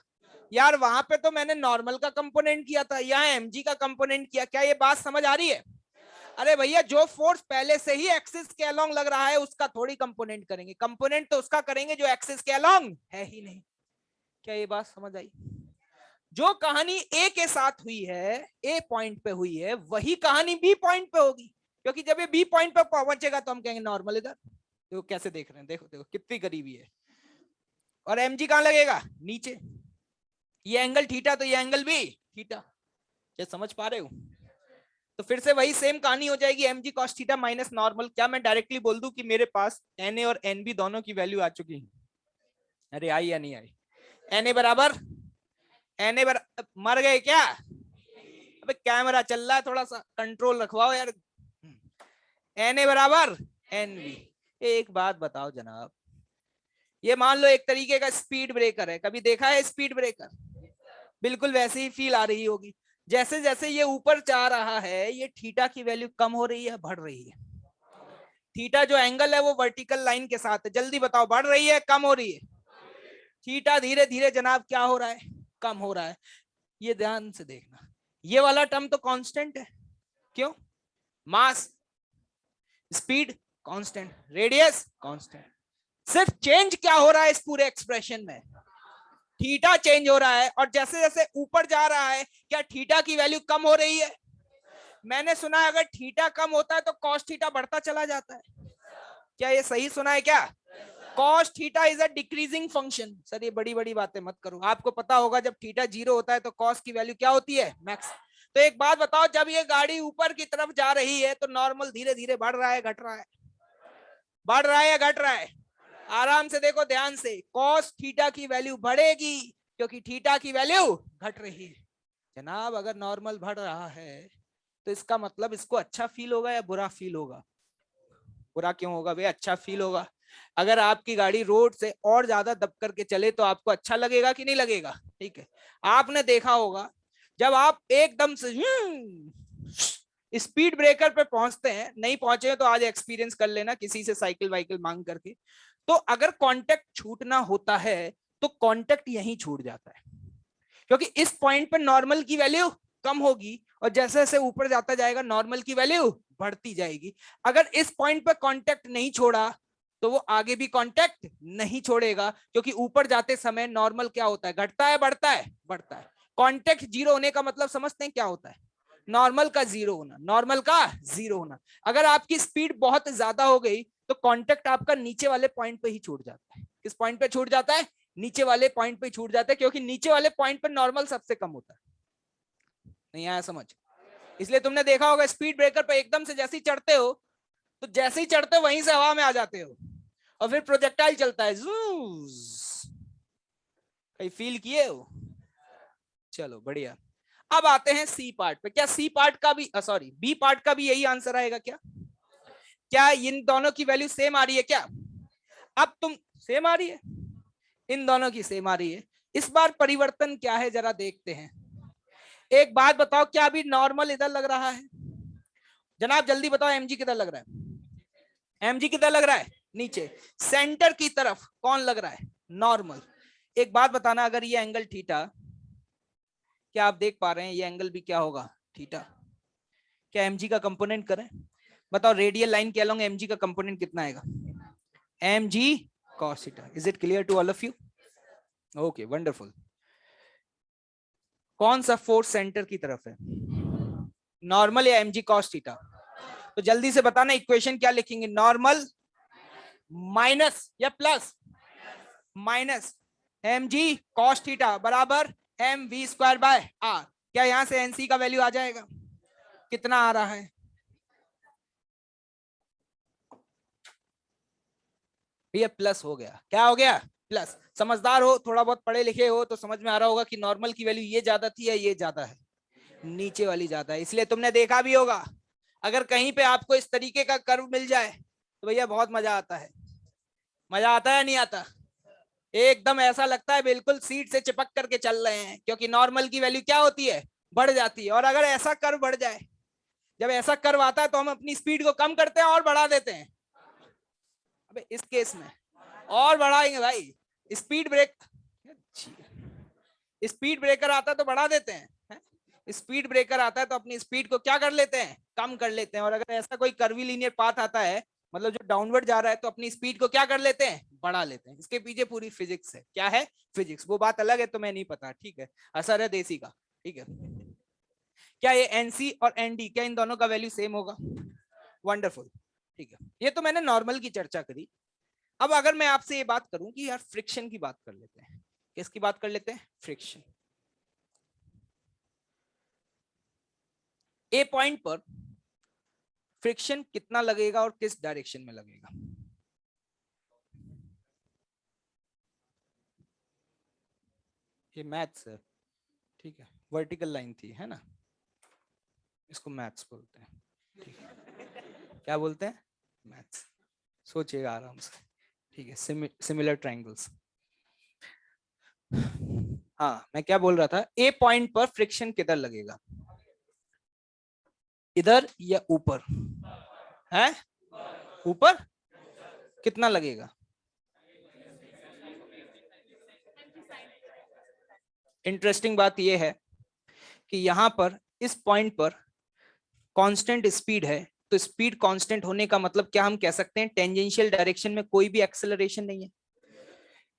यार वहां पे तो मैंने नॉर्मल का कंपोनेंट किया था, यहाँ एमजी का कंपोनेंट किया। क्या ये बात समझ आ रही है? अरे भैया जो फोर्स पहले से ही एक्सिस के अलोंग लग रहा है उसका थोड़ी कंपोनेंट करेंगे, कंपोनेंट तो उसका करेंगे जो एक्सिस के अलोंग है ही नहीं। क्या ये बात समझ आई? जो कहानी ए के साथ हुई है, ए पॉइंट पे हुई है, वही कहानी बी पॉइंट पे होगी, क्योंकि जब ये बी पॉइंट पे पहुंचेगा तो हम कहेंगे नॉर्मल इधर। देखो कैसे देख रहे हैं, देखो देखो कितनी करीबी है। और एमजी कहां लगेगा? नीचे। ये एंगल थीटा तो ये एंगल भी थीटा। क्या समझ पा रहे हो? तो फिर से वही सेम कहानी हो जाएगी, MG cos theta minus normal. क्या मैं डायरेक्टली बोल दूं कि मेरे पास एनए और एनबी दोनों की वैल्यू आ चुकी है? अरे आई या नहीं आई? एनए बराबर मर गए क्या? अबे कैमरा चल रहा है, थोड़ा सा कंट्रोल रखवाओ यार। एनए बराबर एनबी। एक बात बताओ जनाब, ये मान लो एक तरीके का स्पीड ब्रेकर है। कभी देखा है स्पीड ब्रेकर? बिल्कुल वैसे ही फील आ रही होगी। जैसे जैसे ये ऊपर जा रहा है, ये थीटा की वैल्यू कम हो रही है बढ़ रही है? थीटा जो एंगल है वो वर्टिकल लाइन के साथ है। जल्दी बताओ, बढ़ रही है कम हो रही है? थीटा धीरे धीरे जनाब क्या हो रहा है? कम हो रहा है। ये ध्यान से देखना, ये वाला टर्म तो कांस्टेंट है। क्यों? मास, स्पीड कांस्टेंट, रेडियस कांस्टेंट। सिर्फ चेंज क्या हो रहा है इस पूरे एक्सप्रेशन में? थीटा चेंज हो रहा है। और जैसे जैसे ऊपर जा रहा है, क्या थीटा की वैल्यू कम हो रही है? मैंने सुना है अगर थीटा कम होता है तो कॉस थीटा बढ़ता चला जाता है। क्या ये सही सुना है क्या? Cos theta is a decreasing function. Sir ये बड़ी बड़ी बातें मत करो, आपको पता होगा जब थीटा 0 होता है तो कॉस की वैल्यू क्या होती है? मैक्स। तो एक बात बताओ, जब ये गाड़ी ऊपर की तरफ जा रही है तो नॉर्मल धीरे धीरे बढ़ रहा है घट रहा है? बढ़ रहा है या घट रहा है? आराम से देखो ध्यान से, कॉस थीटा की वैल्यू बढ़ेगी क्योंकि थीटा की वैल्यू घट रही है। जनाब अगर नॉर्मल बढ़ रहा है तो इसका मतलब इसको अच्छा फील होगा या बुरा फील होगा? बुरा क्यों होगा भाई? अच्छा फील होगा। अगर आपकी गाड़ी रोड से और ज्यादा दब करके चले तो आपको अच्छा लगेगा कि नहीं लगेगा? ठीक है, आपने देखा होगा जब आप एकदम से स्पीड ब्रेकर पे पहुंचते हैं, नहीं पहुंचे तो आज एक्सपीरियंस कर लेना किसी से साइकिल वाइकिल मांग करके, तो अगर कांटेक्ट छूटना होता है तो कांटेक्ट यहीं छूट जाता है, क्योंकि इस पॉइंट पर नॉर्मल की वैल्यू कम होगी और जैसे जैसे ऊपर जाता जाएगा नॉर्मल की वैल्यू बढ़ती जाएगी। अगर इस पॉइंट पर कांटेक्ट नहीं छोड़ा तो वो आगे भी कांटेक्ट नहीं छोड़ेगा, क्योंकि ऊपर जाते समय नॉर्मल क्या होता है? घटता है बढ़ता है? बढ़ता है। कांटेक्ट जीरो होने का मतलब समझते हैं क्या होता है? नॉर्मल का जीरो होना, नॉर्मल का जीरो होना। अगर आपकी स्पीड बहुत ज्यादा हो गई तो कांटेक्ट आपका नीचे वाले पॉइंट पे ही छूट जाता है। किस पॉइंट पे छूट जाता है? नीचे वाले पॉइंट पे छूट जाता है, क्योंकि नीचे वाले पॉइंट पर नॉर्मल सबसे कम होता है। नहीं आया समझ? इसलिए तुमने देखा होगा स्पीड ब्रेकर पे एकदम से जैसे ही चढ़ते हो तो जैसे ही चढ़ते हो वहीं से हवा में आ जाते हो और फिर प्रोजेक्टाइल चलता है। कहीं फील किए हो? चलो बढ़िया। अब आते हैं सी पार्ट पे। क्या सी पार्ट का भी सॉरी बी पार्ट का भी यही आंसर आएगा क्या? क्या इन दोनों की वैल्यू सेम आ रही है क्या? अब तुम सेम आ रही है, इन दोनों की सेम आ रही है। इस बार परिवर्तन क्या है जरा देखते हैं। एक बात बताओ, क्या अभी नॉर्मल इधर लग रहा है? जनाब जल्दी बताओ, एमजी किधर लग रहा है? एमजी किधर लग रहा है? नीचे। सेंटर की तरफ कौन लग रहा है? नॉर्मल। एक बात बताना, अगर ये एंगल थीटा, क्या आप देख पा रहे हैं ये एंगल भी क्या होगा? थीटा। क्या एमजी का कंपोनेंट करें? बताओ रेडियल लाइन के अलोंग एमजी का कंपोनेंट कितना आएगा? mg cos theta. Is it clear to all of you? Okay, wonderful. कौन सा फोर्स सेंटर की तरफ है? नॉर्मल या mg cos थीटा? तो जल्दी से बताना इक्वेशन क्या लिखेंगे? नॉर्मल माइनस या plus? Minus mg cos theta बराबर mv स्क्वायर बाय r। क्या यहां से nc का वैल्यू आ जाएगा? कितना आ रहा है भैया? प्लस हो गया। क्या हो गया? प्लस। समझदार हो, थोड़ा बहुत पढ़े लिखे हो तो समझ में आ रहा होगा कि नॉर्मल की वैल्यू ये ज्यादा थी या ये ज्यादा है? नीचे वाली ज्यादा है। इसलिए तुमने देखा भी होगा अगर कहीं पे आपको इस तरीके का कर्व मिल जाए तो भैया बहुत मजा आता है। मजा आता है नहीं आता? एकदम ऐसा लगता है बिल्कुल सीट से चिपक करके चल रहे हैं, क्योंकि नॉर्मल की वैल्यू क्या होती है? बढ़ जाती है। और अगर ऐसा कर्व बढ़ जाए जब ऐसा कर्व आता है तो हम अपनी स्पीड को कम करते हैं और बढ़ा देते हैं। अबे इस केस में और बढ़ाएंगे भाई, स्पीड ब्रेक, स्पीड ब्रेकर आता है तो बढ़ा देते हैं, स्पीड ब्रेकर आता है तो अपनी स्पीड को क्या कर लेते हैं, कम कर लेते हैं। और अगर ऐसा कोई कर्वी लीनियर पाथ आता है, मतलब जो डाउनवर्ड जा रहा है, तो अपनी स्पीड को क्या कर लेते हैं, बढ़ा लेते हैं। इसके पीछे पूरी फिजिक्स है। क्या है, फिजिक्स। वो बात अलग है, तो मैं नहीं पता, ठीक है, असर है देसी का, ठीक है। क्या ये एनसी और एनडी, क्या इन दोनों का वैल्यू सेम होगा? वंडरफुल, ठीक है। ये तो मैंने नॉर्मल की चर्चा करी। अब अगर मैं आपसे ये बात करूं कि यार फ्रिक्शन की बात कर लेते हैं, किसकी बात कर लेते हैं, फ्रिक्शन। ए पॉइंट पर फ्रिक्शन कितना लगेगा और किस डायरेक्शन में लगेगा? ये मैथ्स है, ठीक है, वर्टिकल लाइन थी, है ना, इसको मैथ्स बोलते हैं, ठीक है। क्या बोलते हैं, मैथ्स। सोचिएगा आराम से, ठीक है, सिमिलर ट्रायंगल्स। हाँ, मैं क्या बोल रहा था, ए पॉइंट पर फ्रिक्शन किधर लगेगा, इधर या ऊपर? है ऊपर। कितना लगेगा? इंटरेस्टिंग बात यह है कि यहां पर इस पॉइंट पर कांस्टेंट स्पीड है, तो स्पीड कांस्टेंट होने का मतलब क्या हम कह सकते हैं, टेंजेंशियल डायरेक्शन में कोई भी एक्सेलरेशन नहीं है।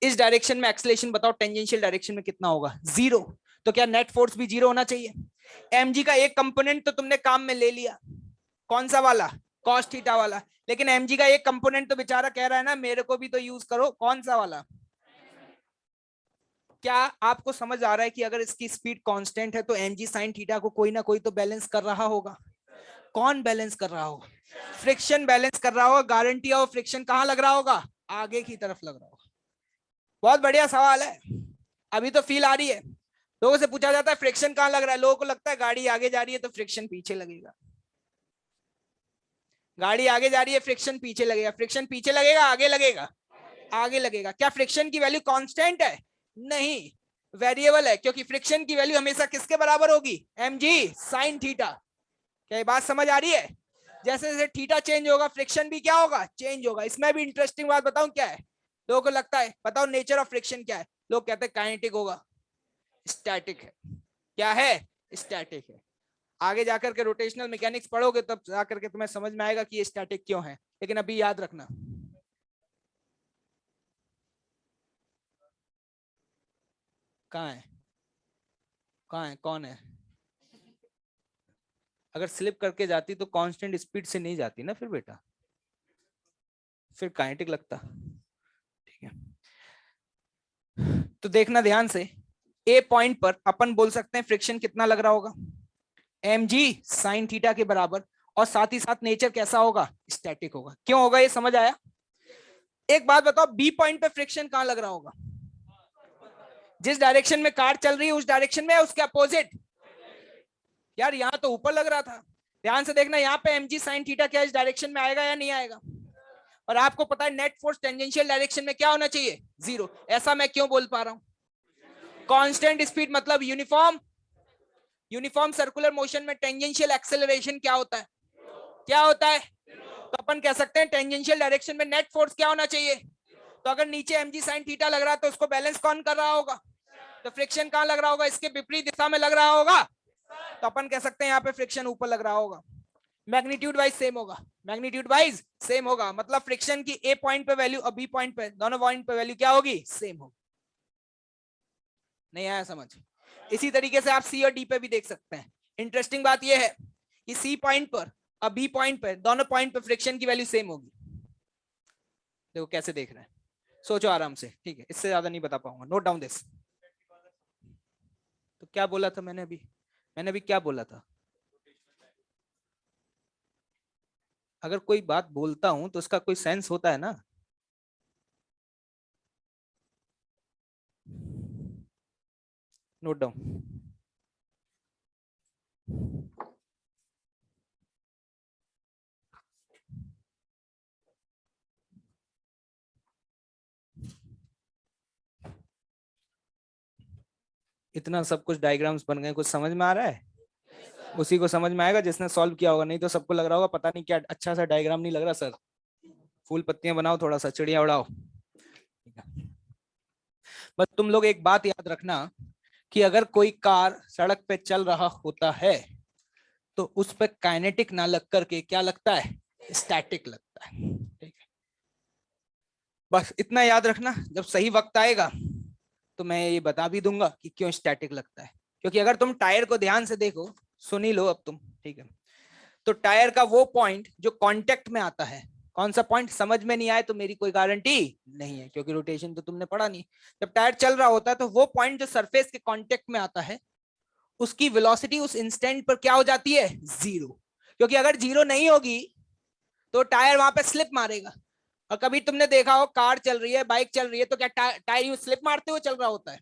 इस डायरेक्शन में एक्सेलरेशन बताओ, टेंजेंशियल डायरेक्शन में कितना होगा, जीरो। तो क्या नेट फोर्स भी जीरो होना चाहिए? एमजी का एक कंपोनेंट तो तुमने काम में ले लिया, कौन सा वाला, कॉस थीटा वाला। लेकिन एमजी का एक कंपोनेंट तो बेचारा कह रहा है ना, मेरे को भी तो यूज करो, कौन सा वाला? क्या आपको समझ आ रहा है कि अगर इसकी स्पीड कांस्टेंट है तो एमजी साइन थीटा को कोई ना कोई तो बैलेंस कर रहा होगा? कौन बैलेंस कर रहा होगा? फ्रिक्शन बैलेंस कर रहा होगा। गारंटी है वो फ्रिक्शन कहां लग रहा होगा, आगे की तरफ लग रहा होगा। बहुत बढ़िया सवाल है, अभी तो फील आ रही है। लोगों से पूछा जाता है फ्रिक्शन कहां लग रहा है, लोगों को लगता है गाड़ी आगे जा रही है तो फ्रिक्शन पीछे लगेगा, गाड़ी आगे जा रही है फ्रिक्शन पीछे लगेगा, फ्रिक्शन पीछे लगेगा आगे लगेगा, आगे लगेगा। क्या फ्रिक्शन की वैल्यू कांस्टेंट है? नहीं, वेरिएबल है, क्योंकि फ्रिक्शन की वैल्यू हमेशा किसके बराबर होगी, mg sin थीटा। क्या ये बात समझ आ रही है? जैसे जैसे थीटा चेंज होगा फ्रिक्शन भी क्या होगा, चेंज होगा। इसमें भी इंटरेस्टिंग बात बताऊं क्या है, लोगों को लगता है बताओ नेचर ऑफ फ्रिक्शन क्या है, लोग कहते हैं काइनेटिक होगा, स्टैटिक है। क्या है, स्टैटिक है। आगे जाकर के रोटेशनल मैकेनिक्स पढ़ोगे तब जाकर के तुम्हें समझ में आएगा कि ये स्टैटिक क्यों है, लेकिन अभी याद रखना। कहाँ है, कहाँ है, कौन है? अगर स्लिप करके जाती तो कांस्टेंट स्पीड से नहीं जाती ना फिर बेटा, फिर काइनेटिक लगता, ठीक है। तो देखना ध्यान से, ए पॉइंट पर अपन बोल सकते हैं फ्रिक्शन कितना लग रहा होगा, mg sin थीटा के बराबर, और साथ ही साथ नेचर कैसा होगा, स्टैटिक होगा। क्यों होगा ये समझ आया? एक बात बताओ, बी पॉइंट पे फ्रिक्शन कहां लग रहा होगा, जिस डायरेक्शन में कार चल रही है उस डायरेक्शन में, उसके अपोजिट। यार यहाँ तो ऊपर लग रहा था, ध्यान से देखना, यहाँ पे mg sin थीटा क्या इस डायरेक्शन में आएगा या नहीं आएगा? और आपको पता है नेट फोर्स टेंजेंशियल डायरेक्शन में क्या होना चाहिए, जीरो। ऐसा मैं क्यों बोल पा रहा हूं, कांस्टेंट स्पीड मतलब यूनिफॉर्म, यूनिफॉर्म सर्कुलर मोशन में टेंजेंशियल एक्सेलरेशन क्या होता है, क्या होता है? तो अपन कह सकते हैं टेंजेंशियल डायरेक्शन में नेट फोर्स क्या होना चाहिए। तो अगर नीचे mg sin थीटा लग रहा है तो उसको बैलेंस कौन कर रहा होगा, तो फ्रिक्शन कहां लग रहा होगा, इसके विपरीत दिशा में लग रहा होगा। तो अपन कह सकते हैं यहाँ पे फ्रिक्शन ऊपर लग रहा होगा, मैग्नीट्यूड वाइज सेम होगा, मैग्नीट्यूड वाइज सेम होगा, मतलब फ्रिक्शन की ए पॉइंट पे वैल्यू और बी पॉइंट पे, दोनों पॉइंट पे वैल्यू क्या होगी, सेम होगी। नहीं आया समझ? इसी तरीके से आप सी और डी पे भी देख सकते हैं। इंटरेस्टिंग बात यह है कि सी पॉइंट पर और बी पॉइंट पर, दोनों पॉइंट पर फ्रिक्शन की वैल्यू सेम होगी। देखो कैसे देख रहे हैं, सोचो आराम से, ठीक है, इससे ज्यादा नहीं बता पाऊंगा, नोट डाउन दिस। तो क्या बोला था मैंने अभी क्या बोला था, अगर कोई बात बोलता हूं तो उसका कोई सेंस होता है ना। Note down. इतना सब कुछ डायग्राम्स बन गए, कुछ समझ में आ रहा है? उसी को समझ में आएगा जिसने सॉल्व किया होगा, नहीं तो सबको लग रहा होगा पता नहीं क्या अच्छा सा डायग्राम नहीं लग रहा सर, फूल पत्तियां बनाओ, थोड़ा सा चिड़िया उड़ाओ। बस तुम लोग एक बात याद रखना कि अगर कोई कार सड़क पे चल रहा होता है तो उस पर काइनेटिक ना लग करके क्या लगता है, स्टैटिक लगता है। ठीक है, बस इतना याद रखना। जब सही वक्त आएगा तो मैं ये बता भी दूंगा कि क्यों स्टैटिक लगता है। क्योंकि अगर तुम टायर को ध्यान से देखो, सुन ही लो अब तुम, ठीक है, तो टायर का वो पॉइंट जो कांटेक्ट में आता है, कौन सा पॉइंट, समझ में नहीं आए तो मेरी कोई गारंटी नहीं है, क्योंकि रोटेशन तो तुमने पढ़ा नहीं। जब टायर चल रहा होता है तो वो पॉइंट जो सरफेस के कांटेक्ट में आता है, उसकी वेलोसिटी उस इंस्टेंट पर क्या हो जाती है, जीरो। क्योंकि अगर जीरो नहीं होगी तो टायर वहां पे स्लिप मारेगा। और कभी तुमने देखा हो कार चल रही है, बाइक चल रही है, तो क्या टायर यूं स्लिप मारते हुए चल रहा होता है?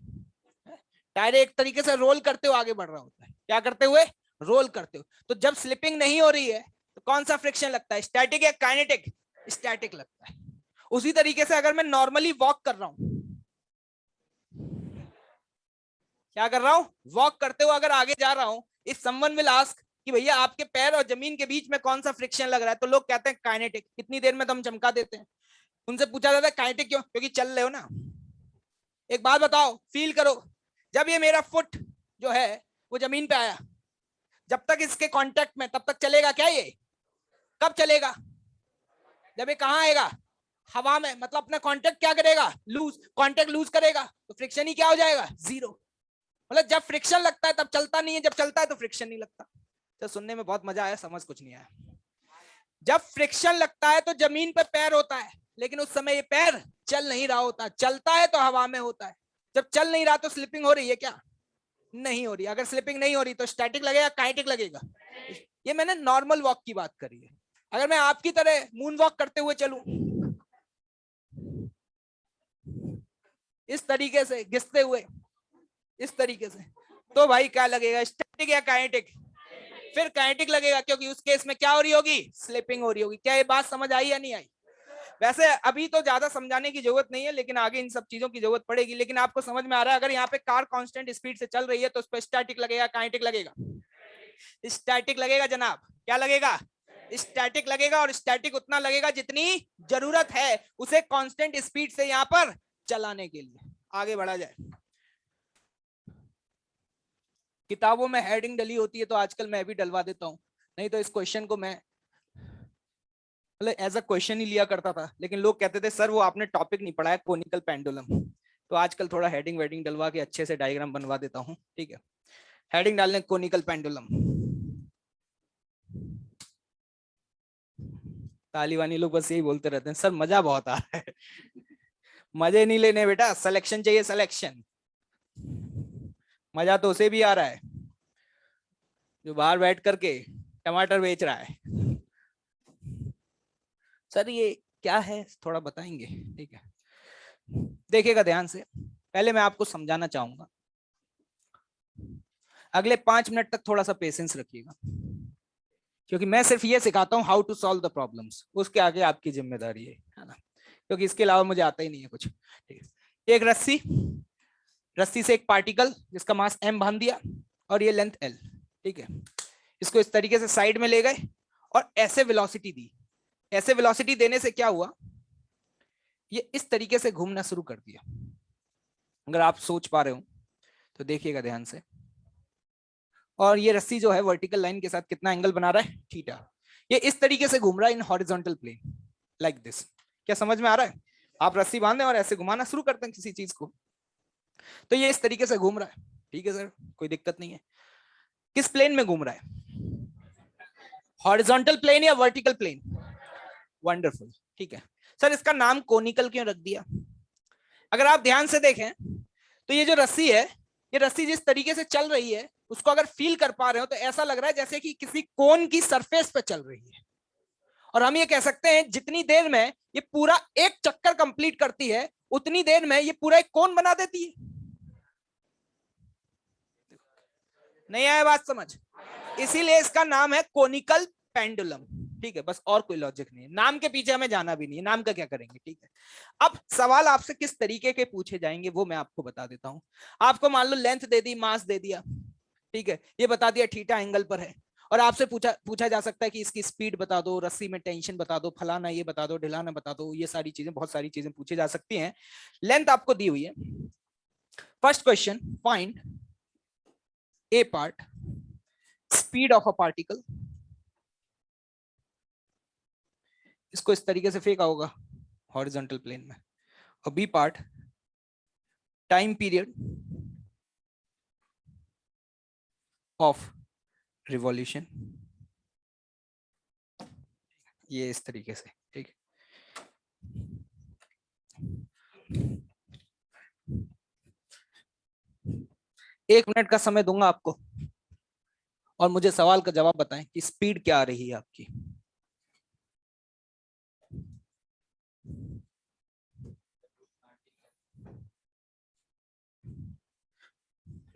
टायर एक तरीके से रोल करते हुए आगे बढ़ रहा होता है। क्या करते हुए, रोल करते हुए। तो जब स्लिपिंग नहीं हो रही है तो कौन सा फ्रिक्शन लगता है, स्टैटिक या काइनेटिक? स्टैटिक लगता है। उसी तरीके से अगर मैं नॉर्मली वॉक कर रहा हूं, क्या कर रहा हूं, वॉक करते हुए अगर आगे जा रहा हूं, इफ समवन विल आस्क कि भैया आपके पैर और जमीन के बीच में कौन सा फ्रिक्शन लग रहा है, तो लोग कहते हैं काइनेटिक। कितनी देर में तो हम चमका देते हैं। उनसे पूछा जाता है काइनेटिक क्यों, क्योंकि चल रहे हो ना। एक बात बताओ, फील करो, जब ये मेरा फुट जो है वो जमीन पे आया, जब तक इसके कांटेक्ट में, तब तक चलेगा क्या ये? कब चलेगा? जब ये कहां आएगा, हवा में, मतलब अपना कांटेक्ट क्या करेगा, लूज, कांटेक्ट लूज करेगा, तो फ्रिक्शन ही क्या हो जाएगा, जीरो। मतलब जब फ्रिक्शन लगता है तब चलता नहीं है, जब चलता है तो फ्रिक्शन नहीं लगता। तो सुनने में बहुत मजा आया, समझ कुछ नहीं आया। जब फ्रिक्शन लगता है तो जमीन पर पैर होता है, लेकिन उस समय ये पैर चल नहीं रहा होता। चलता है तो हवा में होता है। जब चल नहीं रहा तो स्लिपिंग हो रही है क्या, नहीं हो रही। अगर स्लिपिंग नहीं हो रही तो स्टैटिक लगेगा, काइनेटिक लगेगा। ये मैंने नॉर्मल वॉक की बात करी है। अगर मैं आपकी तरह मून वॉक करते हुए चलूं, इस तरीके से घिसते हुए, इस तरीके से, तो भाई क्या लगेगा, स्टैटिक या काइनेटिक? फिर काइनेटिक लगेगा, क्योंकि उस केस में क्या हो रही होगी, स्लिपिंग हो रही होगी। क्या ये बात समझ आई या नहीं आई? वैसे अभी तो ज्यादा समझाने की जरूरत नहीं है, लेकिन आगे इन सब चीजों की जरूरत पड़ेगी। लेकिन आपको समझ में आ रहा है, अगर यहाँ पे कार कांस्टेंट स्पीड से चल रही है तो उस पर स्टैटिक लगेगा, काइनेटिक लगेगा? स्टैटिक लगेगा जनाब। क्या लगेगा, स्टैटिक लगेगा। और स्टैटिक उतना लगेगा जितनी जरूरत है उसे कांस्टेंट स्पीड से यहाँ पर चलाने के लिए। आगे बढ़ा जाए। किताबों में हेडिंग डली होती है तो आजकल मैं भी डलवा देता हूं, नहीं तो इस क्वेश्चन को मैं मतलब एज अ क्वेश्चन ही लिया करता था। लेकिन लोग कहते थे सर वो आपने टॉपिक नहीं पढ़ाया, कोनिकल पेंडुलम। तो आजकल थोड़ा हेडिंग वेडिंग डलवा के अच्छे से डायग्राम बनवा देता हूँ। ठीक है, हेडिंग डालने कोनिकल पेंडुलम। तालीबानी लोग बस यही बोलते रहते हैं सर मजा बहुत आ रहा है। मजे नहीं लेने बेटा, सिलेक्शन चाहिए, सिलेक्शन। मजा तो उसे भी आ रहा है जो बाहर बैठ करके टमाटर बेच रहा है। सर ये क्या है थोड़ा बताएंगे? ठीक है, देखिएगा ध्यान से। पहले मैं आपको समझाना चाहूंगा, अगले 5 मिनट तक थोड़ा सा पेशेंस रखिएगा, क्योंकि मैं सिर्फ ये सिखाता हूँ how to solve the problems. उसके आगे आपकी जिम्मेदारी है ना, क्योंकि इसके अलावा मुझे आता ही नहीं है कुछ। ठीक है, एक रस्सी, रस्सी से एक पार्टिकल जिसका मास m बांध दिया और ये लेंथ l। ठीक है, इसको इस तरीके से साइड में ले गए और ऐसे वेलोसिटी दी। ऐसे वेलोसिटी देने से क्या हुआ, ये इस तरीके से घूमना शुरू कर दिया। अगर आप सोच पा रहे हो तो देखिएगा ध्यान से। और ये रस्सी जो है वर्टिकल लाइन के साथ कितना एंगल बना रहा है, थीटा। ये इस तरीके से घूम रहा है in horizontal plane, like this. क्या समझ में आ रहा है? आप रस्सी बांधे और ऐसे घुमाना शुरू करते हैं किसी चीज को, तो ये इस तरीके से घूम रहा है। ठीक है सर, कोई दिक्कत नहीं है। किस प्लेन में घूम रहा है, हॉरिजॉन्टल प्लेन या वर्टिकल प्लेन? वंडरफुल। ठीक है सर, इसका नाम कोनिकल क्यों रख दिया? अगर आप ध्यान से देखें तो ये जो रस्सी है, ये रस्सी जिस तरीके से चल रही है उसको अगर फील कर पा रहे हो तो ऐसा लग रहा है जैसे कि किसी कोन की सरफेस पे चल रही है। और हम ये कह सकते हैं जितनी देर में ये पूरा एक चक्कर कंप्लीट करती है उतनी देर में ये पूरा एक कोन बना देती है। नहीं आया बात समझ? इसीलिए इसका नाम है कोनिकल पेंडुलम। ठीक है, बस और कोई लॉजिक नहीं है, नाम के पीछे हमें जाना भी नहीं है, नाम का क्या करेंगे। ठीक है, अब सवाल आपसे किस तरीके के पूछे जाएंगे वो मैं आपको बता देता हूं। आपको मान लो लेंथ दे दी, मास दे दिया, ठीक है, ये बता दिया थीटा एंगल पर है। और आपसे पूछा जा सकता है कि इसकी स्पीड बता दो, रस्सी में टेंशन बता दो, फलाना ये बता दो, ढिलाना बता दो, ये सारी चीजें, बहुत सारी चीजें पूछी जा सकती हैं। लेंथ आपको दी हुई है। First question, find A part speed of a particle. इसको इस तरीके से फेंका होगा हॉरिजॉन्टल प्लेन में। और B part time period of revolution, ये इस तरीके से, ठीक है। एक मिनट का समय दूंगा आपको और मुझे सवाल का जवाब बताएं कि स्पीड क्या आ रही है आपकी।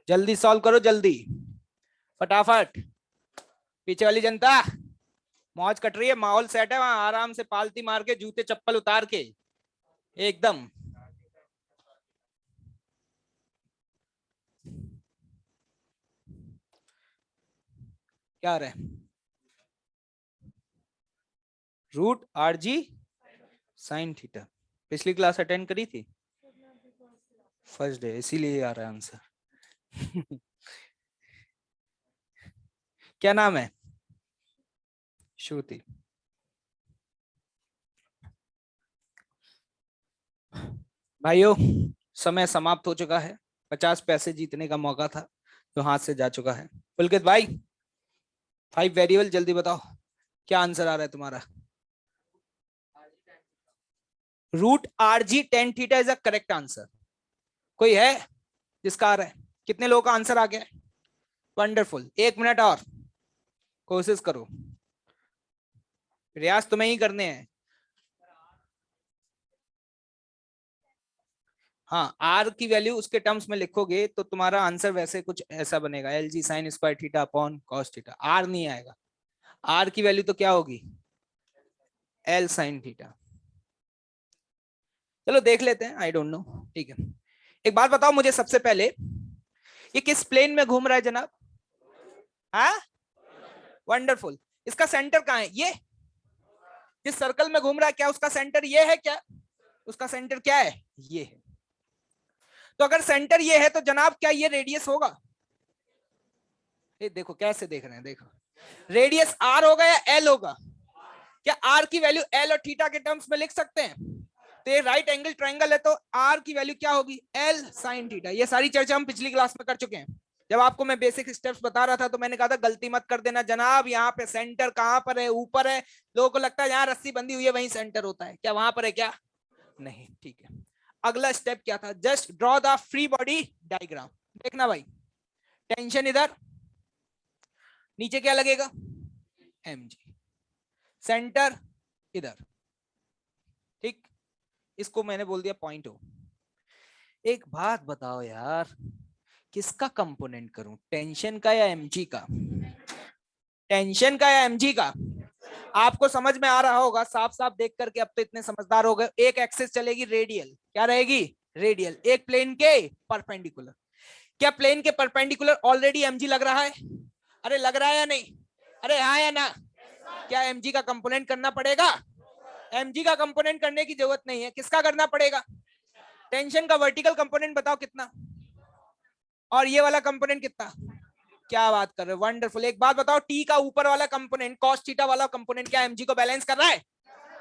जल्दी सॉल्व करो, जल्दी, फटाफट। पीछे वाली जनता मौज कट रही है, माहौल सेट है वहां, आराम से पालती मार के, जूते चप्पल उतार के एकदम। क्या आ रहा है? Root R G sine theta. पिछली क्लास अटेंड करी थी? फर्स्ट डे, इसीलिए आ रहा है आंसर। क्या नाम है? श्रुति। भाइयों, समय समाप्त हो चुका है। 50 पैसे जीतने का मौका था जो हाथ से जा चुका है। पुलकित भाई, 5 वेरिएबल जल्दी बताओ, क्या आंसर आ रहा है तुम्हारा? Root R G tan theta is a correct answer. कोई है जिसका आ रहा है? कितने लोगों का आंसर आ गया? वंडरफुल। 1 मिनट और कोशिश करो, प्रयास तुम्हें ही करने हैं। हाँ, आर की वैल्यू उसके टर्म्स में लिखोगे तो तुम्हारा आंसर वैसे कुछ ऐसा बनेगा, L G sine square theta upon cos theta. R नहीं आएगा, आर की वैल्यू तो क्या होगी? L sine theta. चलो देख लेते हैं, आई डोंट नो, ठीक है। एक बात बताओ मुझे सबसे पहले, ये किस प्लेन में घूम रहा है जनाब? हाँ, वंडरफुल। इसका सेंटर कहाँ है? ये जिस सर्कल में घूम रहा है, क्या उसका सेंटर ये है? क्या उसका सेंटर क्या है? ये है। तो अगर सेंटर ये है तो जनाब क्या ये रेडियस होगा? ये देखो कैसे देख रहे हैं, देखो, रेडियस आर होगा या एल होगा? क्या आर की वैल्यू एल और थीटा के टर्म्स में लिख सकते हैं? तो ये राइट एंगल ट्रायंगल है, तो आर की वैल्यू क्या होगी? L sine theta. ये सारी चर्चा हम पिछली क्लास में कर चुके हैं। जब आपको मैं बेसिक स्टेप्स बता रहा था तो मैंने कहा था गलती मत कर देना जनाब, यहाँ पे सेंटर कहां पर है? ऊपर है। लोगों को लगता है यहाँ रस्सी बंधी हुई है वहीं सेंटर होता है, क्या वहां पर है? क्या नहीं, ठीक है। अगला स्टेप क्या था? Just draw the free body diagram. देखना भाई, टेंशन इधर, नीचे क्या लगेगा? mg, सेंटर इधर, ठीक। इसको मैंने बोल दिया पॉइंट हो। एक बात बताओ यार, किसका कंपोनेंट करूं, टेंशन का या एमजी का? टेंशन का या एमजी का? आपको समझ में आ रहा होगा साफ साफ देख करके, अब तो इतने समझदार हो गए। एक एक्सिस चलेगी रेडियल, क्या रहेगी? रेडियल। एक प्लेन के परपेंडिकुलर। क्या प्लेन के परपेंडिकुलर ऑलरेडी एमजी लग रहा है? अरे लग रहा है या नहीं? अरे हाँ या ना? क्या एमजी का कंपोनेंट करना पड़ेगा? एमजी का कंपोनेंट करने की जरूरत नहीं है, किसका करना पड़ेगा? टेंशन का वर्टिकल कंपोनेंट बताओ कितना, और ये वाला कंपोनेंट कितना? क्या बात कर रहे हो, वंडरफुल। एक बात बताओ, टी का ऊपर वाला कंपोनेंट कॉस थीटा वाला कंपोनेंट क्या एमजी को बैलेंस कर रहा है?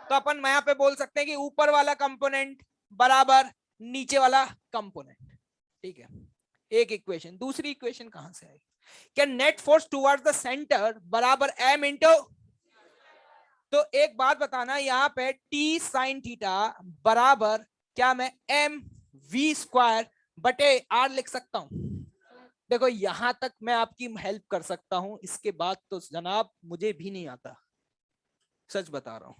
तो अपन यहाँ पे बोल सकते हैं कि ऊपर वाला कंपोनेंट बराबर नीचे वाला कंपोनेंट, ठीक है। एक इक्वेशन। दूसरी इक्वेशन कहां से आएगी? क्या net force towards the centre बराबर एम इंटू, तो एक बात बताना, यहाँ पे टी साइन थीटा बराबर क्या मैं एम वी स्क्वायर बटे आर लिख सकता हूं? देखो यहां तक मैं आपकी हेल्प कर सकता हूं, इसके बाद तो जनाब मुझे भी नहीं आता, सच बता रहा हूं।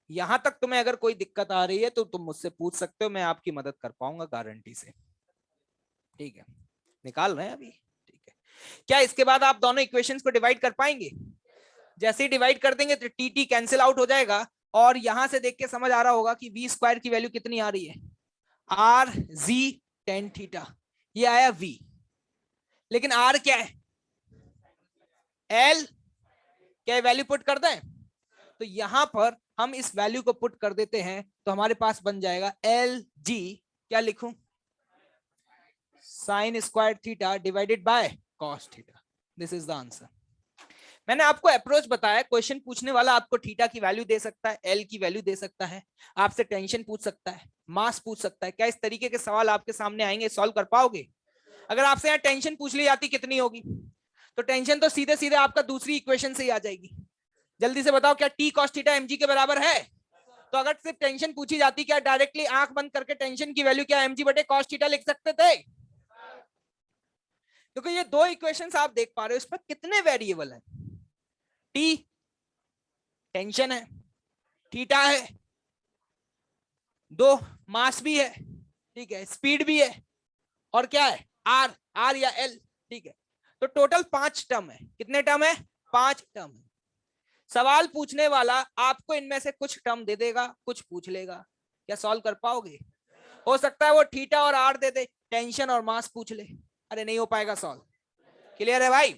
यहां तक तुम्हें अगर कोई दिक्कत आ रही है तो तुम मुझसे पूछ सकते हो, मैं आपकी मदद कर पाऊंगा गारंटी से, ठीक है। निकाल रहे हैं अभी, ठीक है। क्या इसके बाद आप दोनों इक्वेशंस को डिवाइड कर पाएंगे? जैसे ही डिवाइड कर देंगे तो टी टी कैंसिल आउट हो जाएगा, और यहां से देख के समझ आ रहा होगा कि वी स्क्वायर की वैल्यू कितनी आ रही है? आर जी टेन थीटा, ये आया वी। लेकिन आर क्या है? एल क्या वैल्यू पुट कर दें? तो यहां पर हम इस वैल्यू को पुट कर देते हैं तो हमारे पास बन जाएगा एल जी, क्या लिखूं, sign square theta divided by cos theta. This is the answer. मैंने आपको अप्रोच बताया, क्वेश्चन पूछने वाला आपको थीटा की वैल्यू दे सकता है, एल की वैल्यू दे सकता है, आपसे टेंशन पूछ सकता है, मास पूछ सकता है। क्या इस तरीके के सवाल आपके सामने आएंगे, सॉल्व कर पाओगे? अगर आपसे यहाँ टेंशन पूछ ली जाती कितनी होगी, तो टेंशन तो सीधे सीधे आपका दूसरी इक्वेशन से ही आ जाएगी। जल्दी से बताओ, क्या टी कॉस थीटा एमजी के बराबर है? तो अगर सिर्फ टेंशन पूछी जाती, क्या डायरेक्टली आंख बंद करके टेंशन की वैल्यू क्या एमजी बटे कॉस थीटा लिख सकते थे? क्योंकि ये दो इक्वेशंस आप देख पा रहे हो, इस पर कितने वेरिएबल हैं। टी टेंशन है, थीटा है, दो मास भी है, ठीक है, स्पीड भी है, और क्या है, आर, आर या एल, ठीक है। तो टोटल 5 टर्म है। कितने टर्म है? 5 टर्म है। सवाल पूछने वाला आपको इनमें से कुछ टर्म दे देगा, कुछ पूछ लेगा। क्या सॉल्व कर पाओगे? हो सकता है वो थीटा और आर दे दे, टेंशन और मास पूछ ले, अरे नहीं हो पाएगा सॉल्व। क्लियर है भाई?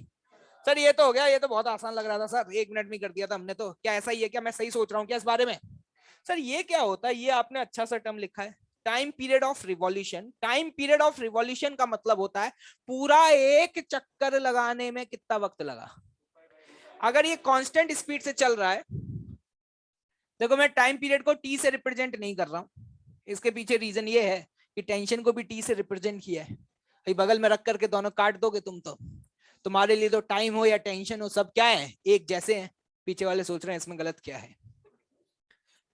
सर ये तो हो गया, ये तो बहुत आसान लग रहा था सर, 1 मिनट में कर दिया था हमने तो। क्या ऐसा ही है? क्या मैं सही सोच रहा हूँ क्या इस बारे में? सर ये क्या होता है? ये आपने अच्छा सा टर्म लिखा है, time period of revolution. Time period of revolution का मतलब होता है पूरा एक चक्कर लगाने में कितना वक्त लगा। अगर ये कांस्टेंट स्पीड से चल रहा है, देखो मैं टाइम पीरियड को टी से रिप्रेजेंट नहीं कर रहा हूं, इसके पीछे रीजन ये है कि टेंशन को भी टी से रिप्रेजेंट किया है। अभी बगल में रख करके दोनों काट दोगे तुम तो तुम्हारे लिए तो टाइम हो या टेंशन हो, सब क्या है, एक जैसे हैं। पीछे वाले सोच रहे हैं इसमें गलत क्या है।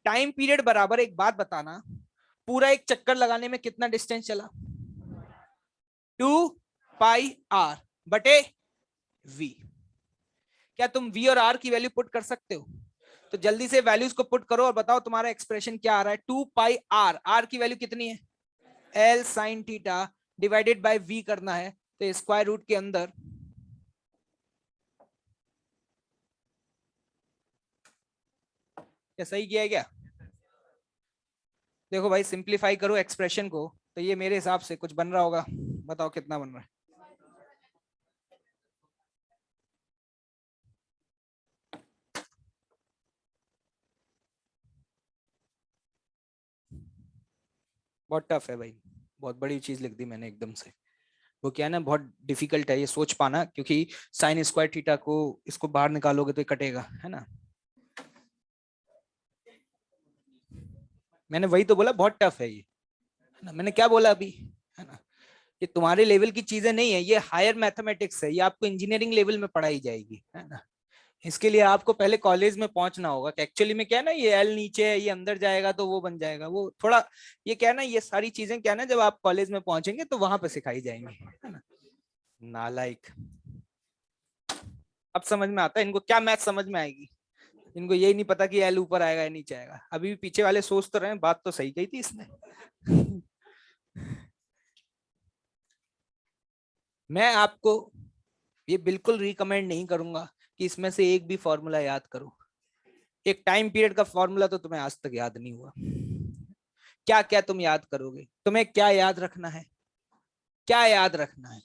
टाइम पीरियड बराबर, एक बात बताना, पूरा एक चक्कर लगाने में कितना डिस्टेंस चला? 2 पाई आर बटे वी। क्या तुम वी और आर की वैल्यू पुट कर सकते हो? तो जल्दी से वैल्यूज को पुट करो और बताओ तुम्हारा एक्सप्रेशन क्या आ रहा है। 2 पाई आर, आर की वैल्यू कितनी है? L sine theta divided by V करना है, तो स्क्वायर रूट के अंदर क्या सही किया है क्या? देखो भाई सिंप्लीफाई करो एक्सप्रेशन को, तो ये मेरे हिसाब से कुछ बन रहा होगा। बताओ कितना बन रहा है? बहुत टफ है भाई, बहुत बड़ी चीज लिख दी मैंने एकदम से। वो क्या है ना, बहुत डिफिकल्ट है ये सोच पाना, क्योंकि साइन स्क्वायर थीटा को इसको बाहर निकालोगे तो ये कटेगा, है ना। मैंने वही तो बोला बहुत टफ है ये, है ना। मैंने क्या बोला अभी, है ना, ये तुम्हारे लेवल की चीजें नहीं है, ये हायर मैथमेटिक्स है, ये आपको इंजीनियरिंग लेवल में पढ़ाई जाएगी, है ना। इसके लिए आपको पहले कॉलेज में पहुंचना होगा कि एक्चुअली में क्या है ना, ये एल नीचे है, ये अंदर जाएगा तो वो बन जाएगा, वो थोड़ा ये क्या है ना, ये सारी चीजें क्या है ना, जब आप कॉलेज में पहुंचेंगे तो वहां पे सिखाई जाएंगी, है ना। नालायक, अब समझ में आता है इनको, क्या मैथ समझ में आएगी इनको, यही नहीं पता कि एल ऊपर आएगा या नीचे आएगा। अभी भी पीछे वाले सोच तो रहे हैं, बात तो सही कही थी इसने। मैं आपको ये बिल्कुल रिकमेंड नहीं करूंगा कि इसमें से एक भी फॉर्मूला याद करो। एक टाइम पीरियड का फॉर्मूला तो तुम्हें आज तक याद नहीं हुआ। क्या क्या तुम याद करोगे? तुम्हें क्या याद रखना है? क्या याद रखना है?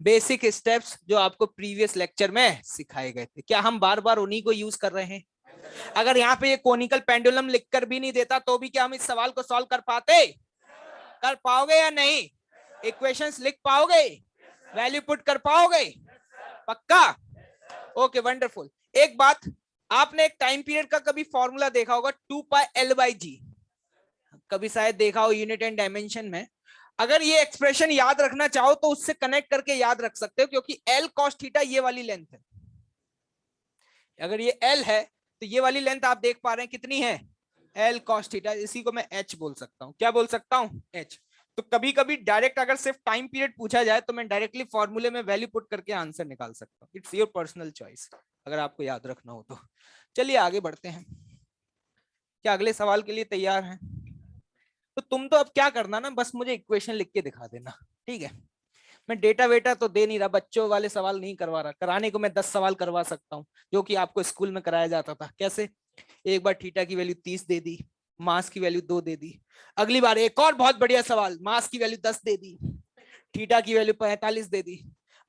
बेसिक स्टेप्स जो आपको प्रीवियस लेक्चर में सिखाए गए थे, क्या हम बार बार उन्हीं को यूज कर रहे हैं? अगर यहाँ पे ये कोनिकल पेंडुलम लिखकर भी नहीं देता तो भी क्या हम इस सवाल को सॉल्व कर पाते? कर पाओगे या नहीं? इक्वेशंस लिख पाओगे? वैल्यू पुट कर पाओगे? पक्का? Okay wonderful. एक बात, आपने एक टाइम पीरियड का कभी फॉर्मूला देखा होगा 2 पाई एल बाई जी, कभी शायद देखा हो यूनिट एंड डायमेंशन में। अगर ये एक्सप्रेशन याद रखना चाहो तो उससे कनेक्ट करके याद रख सकते हो, क्योंकि एल कॉस थीटा ये वाली लेंथ है। अगर ये एल है तो ये वाली लेंथ आप देख पा रहे हैं कितनी है? L cos theta. इसी को मैं एच बोल सकता हूँ। क्या बोल सकता हूँ? एच। तो कभी कभी डायरेक्ट अगर सिर्फ टाइम पीरियड पूछा जाए तो मैं डायरेक्टली फॉर्मूले में वैल्यू पुट करके आंसर निकाल सकता हूँ। इट्स योर पर्सनल चॉइस, अगर आपको याद रखना हो तो। चलिए आगे बढ़ते हैं। क्या अगले सवाल के लिए तैयार हैं? तो तुम तो अब क्या करना ना, बस मुझे इक्वेशन लिख के दिखा देना, ठीक है। मैं डेटा वेटा तो दे नहीं रहा, बच्चों वाले सवाल नहीं करवा रहा। कराने को मैं 10 सवाल करवा सकता हूँ, जो कि आपको स्कूल में कराया जाता था। कैसे? एक बार थीटा की वैल्यू 30 दे दी, मास की वैल्यू 2 दे दी। अगली बार एक और बहुत बढ़िया सवाल, मास की वैल्यू 10 दे दी, थीटा की वैल्यू 45 दे दी।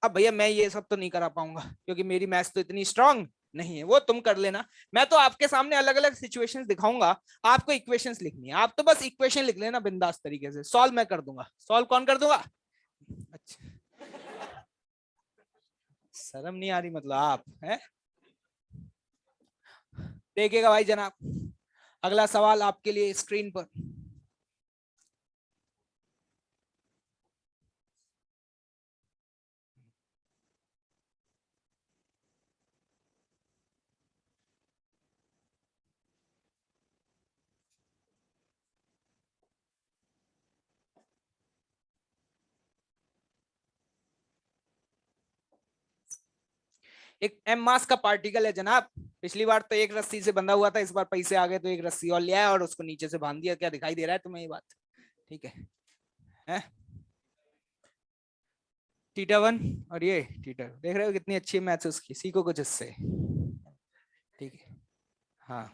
अब भैया मैं ये सब तो नहीं करा पाऊंगा क्योंकि मेरी मैथ्स तो इतनी स्ट्रांग नहीं है, वो तुम कर लेना। मैं तो आपके सामने अलग अलग सिचुएशंस दिखाऊंगा, आपको इक्वेशंस लिखनी है, आप तो बस इक्वेशन लिख लेना बिंदास तरीके से, सॉल्व मैं कर दूंगा। सॉल्व कौन कर दूंगा? अच्छा, शर्म नहीं आ रही मतलब आप हैं? देखिएगा भाई जनाब, अगला सवाल आपके लिए स्क्रीन पर। एक एम मास का पार्टिकल है जनाब। पिछली बार तो एक रस्सी से बंधा हुआ था, इस बार पैसे आ गए तो एक रस्सी और ले आया और उसको नीचे से बांध दिया। क्या दिखाई दे रहा है तुम्हें ये बात? ठीक है? थीटा वन और ये थीटा, देख रहे हो कितनी अच्छी मैथ्स उसकी, सीखो कुछ इससे। ठीक है, हाँ।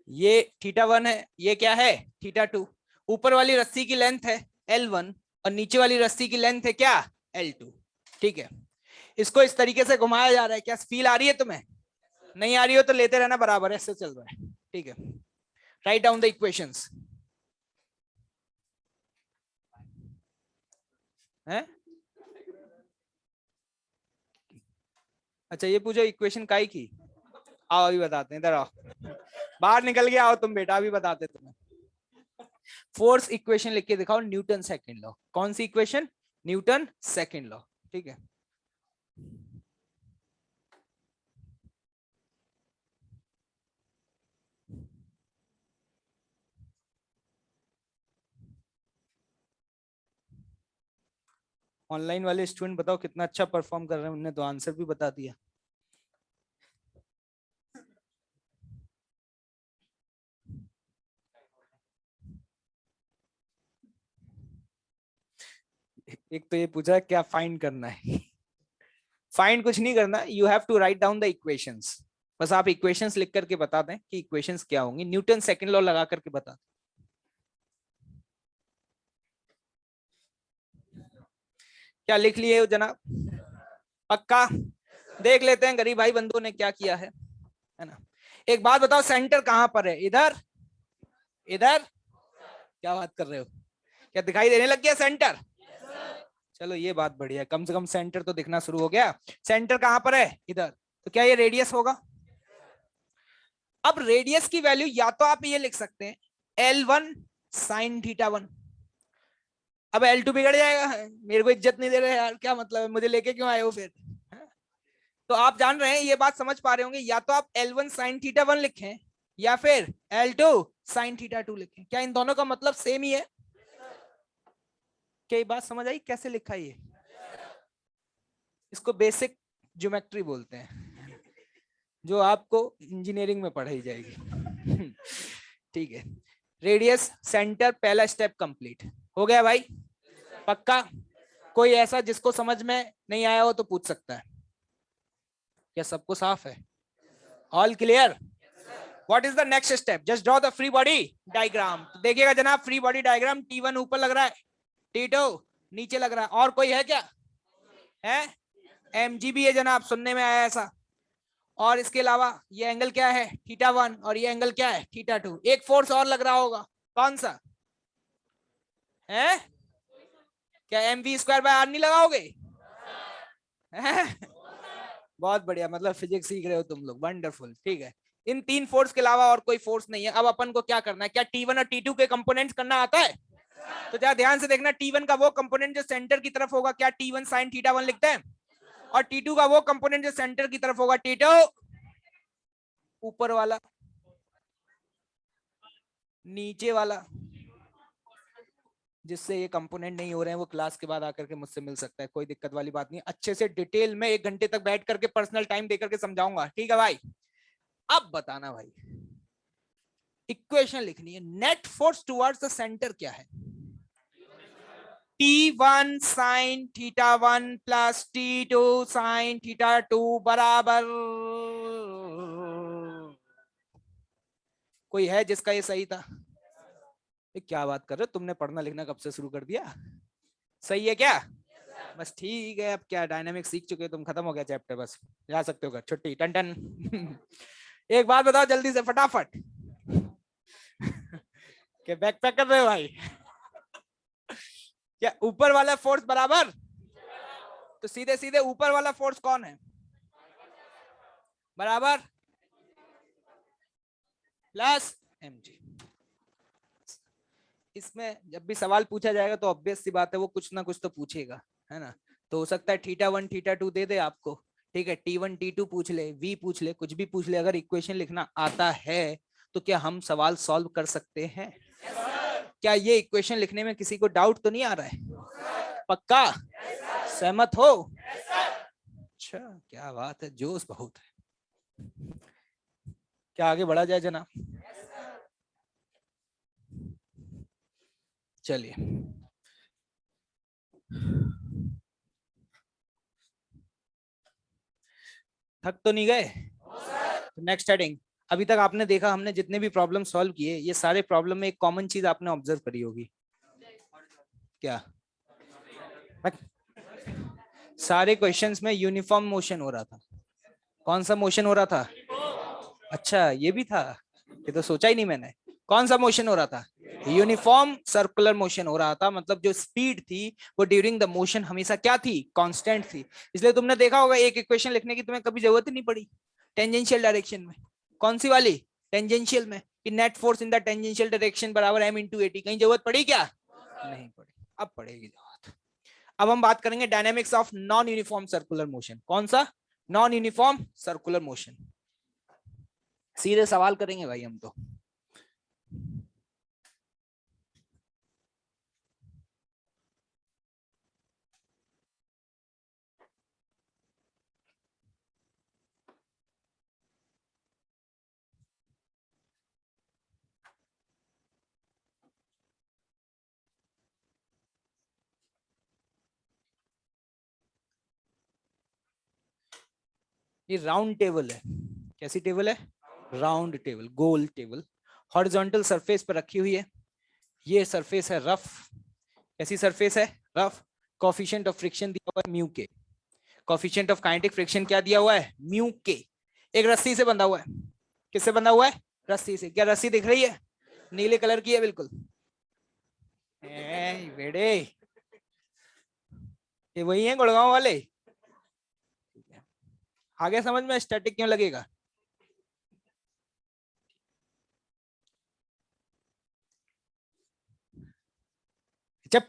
ये थीटा वन है, ये क्या है? Theta two. ऊपर वाली रस्सी की लेंथ है L1 और नीचे वाली रस्सी की लेंथ है क्या? L2। ठीक है, इसको इस तरीके से घुमाया जा रहा है। क्या फील आ रही है तुम्हें? नहीं आ रही हो तो लेते रहना, बराबर ऐसे चल रहा है। ठीक है, राइट डाउन द इक्वेशंस। है अच्छा, ये पूछो इक्वेशन काई की। आओ अभी बताते हैं, इधर आओ, बाहर निकल के आओ तुम बेटा, अभी बताते तुम्हें। फोर्स इक्वेशन लिख के दिखाओ, न्यूटन सेकंड लॉ। कौन सी इक्वेशन? Newton second law. ठीक है, ऑनलाइन वाले स्टूडेंट बताओ कितना अच्छा परफॉर्म कर रहे हैं, उन्होंने तो आंसर भी बता दिया। एक तो ये पूछा क्या फाइंड करना है। फाइंड कुछ नहीं करना, you have to write down the equations. बस आप इक्वेशंस लिख करके बता दें कि इक्वेशंस क्या होंगी, न्यूटन सेकंड लॉ लगा करके बता दें। क्या लिख लिए हो जनाब? पक्का? देख लेते हैं गरीब भाई बंधुओं ने क्या किया है ना। एक बात बताओ, सेंटर कहां पर है? इधर? इधर? क्या बात कर रहे हो? क्या दिखाई देने लग गया सेंटर? चलो ये बात बढ़िया है, कम से कम सेंटर तो दिखना शुरू हो गया। सेंटर कहां पर है? इधर। तो क्या ये रेडियस होगा? अब रेडियस की वैल्यू या तो आप ये लिख सकते हैं L1 साइन थीटा वन। अब L2 बिगड़ जाएगा, मेरे को इज्जत नहीं दे रहे यार, क्या मतलब है, मुझे लेके क्यों आए हो फिर? तो आप जान रहे हैं, ये बात समझ पा रहे होंगे, या तो आप L1 साइन थीटा वन लिखें या फिर L2 साइन थीटा टू लिखें। क्या इन दोनों का मतलब सेम ही है? क्या ये बात समझ आई कैसे लिखा ये? इसको बेसिक ज्योमेट्री बोलते हैं, जो आपको इंजीनियरिंग में पढ़ाई जाएगी। ठीक है, रेडियस सेंटर पहला स्टेप कंप्लीट हो गया भाई। पक्का? कोई ऐसा जिसको समझ में नहीं आया हो तो पूछ सकता है। क्या सबको साफ है? All clear? What is the next step? Just draw the free body diagram. तो देखिएगा जनाब, फ्री बॉडी डायग्राम T1 ऊपर लग रहा है, T2 नीचे लग रहा है, और कोई है क्या? है? MG भी है जनाब, सुनने में आया ऐसा। और इसके अलावा ये एंगल क्या है? थीटा वन, और ये एंगल क्या है? Theta two. एक फोर्स और लग रहा होगा, कौन सा है? क्या mv²/r नहीं लगाओगे? है? बहुत बढ़िया, मतलब फिजिक्स सीख रहे हो तुम लोग, वंडरफुल। ठीक है, इन तीन फोर्स के अलावा और कोई फोर्स नहीं है। अब अपन को क्या करना है? क्या T1 और T2 के कंपोनेंट्स करना आता है? तो जरा ध्यान से देखना, T1 का वो कंपोनेंट जो सेंटर की तरफ होगा, क्या T1 साइन थीटा वन लिखते हैं? और T2 का वो कंपोनेंट जो सेंटर की तरफ होगा, T2 ऊपर वाला, नीचे वाला। जिससे ये कंपोनेंट नहीं हो रहे हैं वो क्लास के बाद आकर के मुझसे मिल सकता है, कोई दिक्कत वाली बात नहीं। अच्छे से डिटेल में 1 घंटे तक बैठ करके पर्सनल टाइम देकर के समझाऊंगा, ठीक है भाई? अब बताना भाई, इक्वेशन लिखनी है, net force towards the centre क्या है? T1 sine theta one plus T2 sine theta two बराबर, कोई है जिसका ये सही था? क्या बात कर रहे हो, तुमने पढ़ना लिखना कब से शुरू कर दिया? सही है क्या? बस ठीक है, अब क्या डायनामिक्स सीख चुके हो तुम, खत्म हो गया चैप्टर, बस जा सकते हो घर, छुट्टी, टन टन। एक बात बताओ जल्दी से फटाफट, क्या बैक पैक कर रहे हो भाई? क्या ऊपर वाला फोर्स बराबर, तो सीधे सीधे ऊपर वाला फोर्स कौन है? बराबर प्लस mg। इसमें जब भी सवाल पूछा जाएगा तो ऑब्वियस सी बात है वो कुछ ना कुछ तो पूछेगा, है ना? तो हो सकता है थीटा 1 थीटा 2 दे दे आपको, ठीक है, T1 T2 पूछ ले, V पूछ ले, कुछ भी पूछ ले, अगर इक्वेशन लिखना आता है तो क्या हम सवाल सॉल्व कर सकते हैं? क्या ये इक्वेशन लिखने में किसी को डाउट तो नहीं आ रहा है? पक्का सहमत हो? अच्छा, क्या बात है, जोश बहुत है। क्या आगे बढ़ा जाए जनाब? चलिए, थक तो नहीं गए? Next heading. अभी तक आपने देखा हमने जितने भी प्रॉब्लम सॉल्व किए, ये सारे प्रॉब्लम में एक कॉमन चीज आपने ऑब्जर्व करी होगी, क्या? सारे क्वेश्चंस में यूनिफॉर्म मोशन हो रहा था। कौन सा मोशन हो रहा था? अच्छा, ये भी था, ये तो सोचा ही नहीं मैंने। कौन सा मोशन हो रहा था? यूनिफॉर्म सर्कुलर मोशन हो रहा था, मतलब जो स्पीड थी वो ड्यूरिंग द मोशन हमेशा क्या थी? कांस्टेंट थी। इसलिए तुमने देखा होगा एक इक्वेशन लिखने की तुम्हें कभी जरूरत ही नहीं पड़ी टेंजेंशियल डायरेक्शन में। कौन सी वाली? टेंजेंशियल में, कि net force in the tangential direction बराबर m/80। कहीं जरूरत पड़ी क्या? नहीं पड़ी, अब पड़ेगी जरूरत। अब हम बात करेंगे dynamics of non uniform circular motion. कौन सा? Non uniform circular motion. सीधे सवाल करेंगे भाई हम तो। ये राउंड टेबल है। कैसी टेबल है? राउंड टेबल, गोल टेबल, हॉरिजॉन्टल सरफेस पर रखी हुई है। ये सरफेस है रफ। कैसी सरफेस है? रफ। कोफिशिएंट ऑफ फ्रिक्शन दिया हुआ है म्यू के। कोफिशिएंट ऑफ काइनेटिक फ्रिक्शन क्या दिया हुआ है? म्यू के। एक रस्सी से बंधा हुआ है। किससे बंधा हुआ है? रस्सी से। क्या रस्सी दिख रही है? नीले कलर की है बिल्कुल। बेड़े, ये वही है गुड़गांव वाले। आगे समझ में स्टैटिक क्यों लगेगा? जब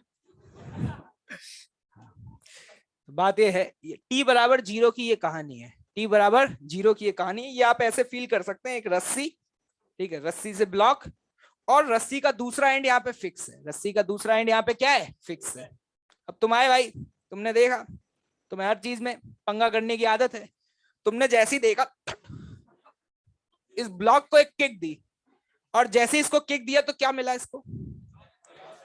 बात ये है, टी बराबर जीरो की ये कहानी है, टी बराबर जीरो की ये कहानी है। ये आप ऐसे फील कर सकते हैं, एक रस्सी, ठीक है, रस्सी से ब्लॉक, और रस्सी का दूसरा एंड यहाँ पे फिक्स है। रस्सी का दूसरा एंड यहाँ पे क्या है? फिक्स है। अब तुम आए भाई, तुमने देखा, तुम्हें हर चीज में पंगा करने की आदत है। तुमने जैसे ही देखा, इस ब्लॉक को एक किक दी, और जैसे इसको किक दिया तो क्या मिला इसको?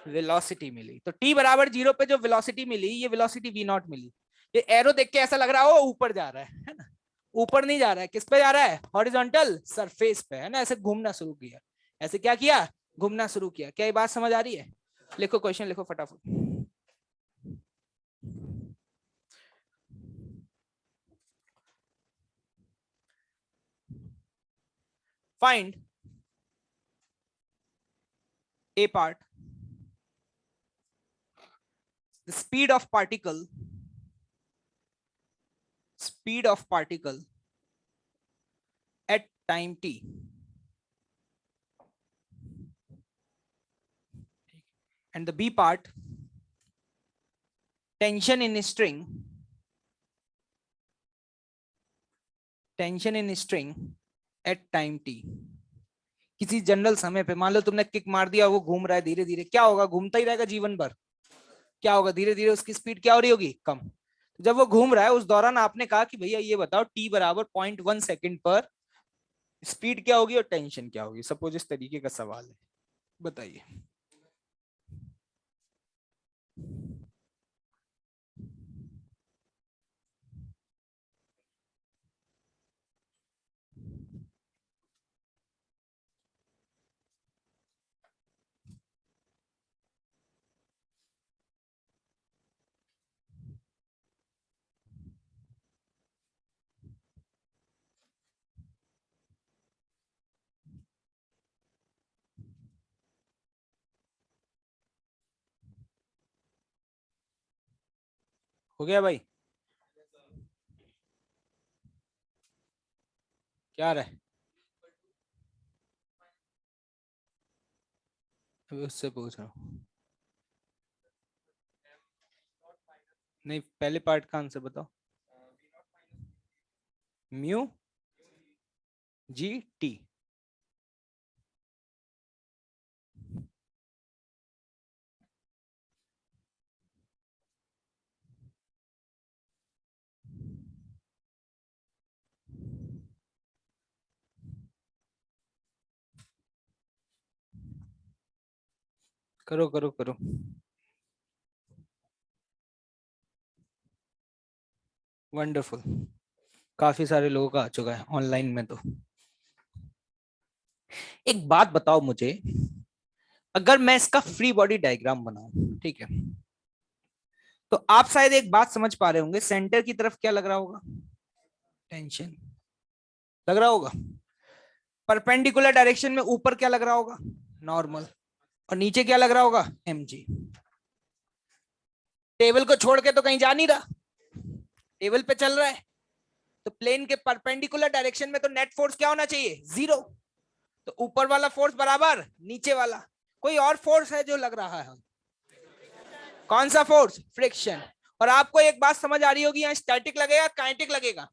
वेलोसिटी मिली। तो टी बराबर जीरो पे जो वेलोसिटी मिली, ये वेलोसिटी वी नॉट मिली। ये एरो देख के ऐसा लग रहा है वो ऊपर जा रहा है ना? ऊपर नहीं जा रहा है, किस पे जा रहा है? हॉरिजॉन्टल सरफेस पे, है ना? ऐसे घूमना शुरू किया। ऐसे क्या किया? घूमना शुरू किया। क्या ये बात समझ आ रही है? लिखो क्वेश्चन, लिखो फटाफट। Find a part, the speed of particle at time t, and the b part, tension in string at time t। किसी जनरल समय पे मान लो तुमने किक मार दिया, वो घूम रहा है धीरे धीरे, क्या होगा? घूमता ही रहेगा जीवन भर। क्या होगा? धीरे धीरे उसकी स्पीड क्या हो रही होगी? कम। तो जब वो घूम रहा है उस दौरान आपने कहा कि भैया ये बताओ टी बराबर 0.1 सेकंड पर स्पीड क्या होगी और टेंशन क्या होगी। सपोज इस तरीके का सवाल है, बताइए। हो गया भाई? क्या रहा है? अभी उससे पूछ रहा हूँ। नहीं, पहले पार्ट का आंसर बताओ। Mu G T. करो करो करो। वंडरफुल। काफी सारे लोगों का आ चुका है ऑनलाइन में। तो एक बात बताओ मुझे, अगर मैं इसका फ्री बॉडी डायग्राम बनाऊं, ठीक है, तो आप शायद एक बात समझ पा रहे होंगे, सेंटर की तरफ क्या लग रहा होगा? टेंशन लग रहा होगा। परपेंडिकुलर डायरेक्शन में ऊपर क्या लग रहा होगा? नॉर्मल। और नीचे क्या लग रहा होगा? mg। टेबल को छोड़ के तो कहीं जा नहीं रहा, टेबल पे चल रहा है। तो प्लेन के परपेंडिकुलर डायरेक्शन में तो नेट फोर्स क्या होना चाहिए? 0। तो ऊपर वाला फोर्स बराबर नीचे वाला। कोई और फोर्स है जो लग रहा है? कौन सा फोर्स? फ्रिक्शन। और आपको एक बात समझ आ रही होगी, यहाँ स्टैटिक लगेगा काइनेटिक लगेगा?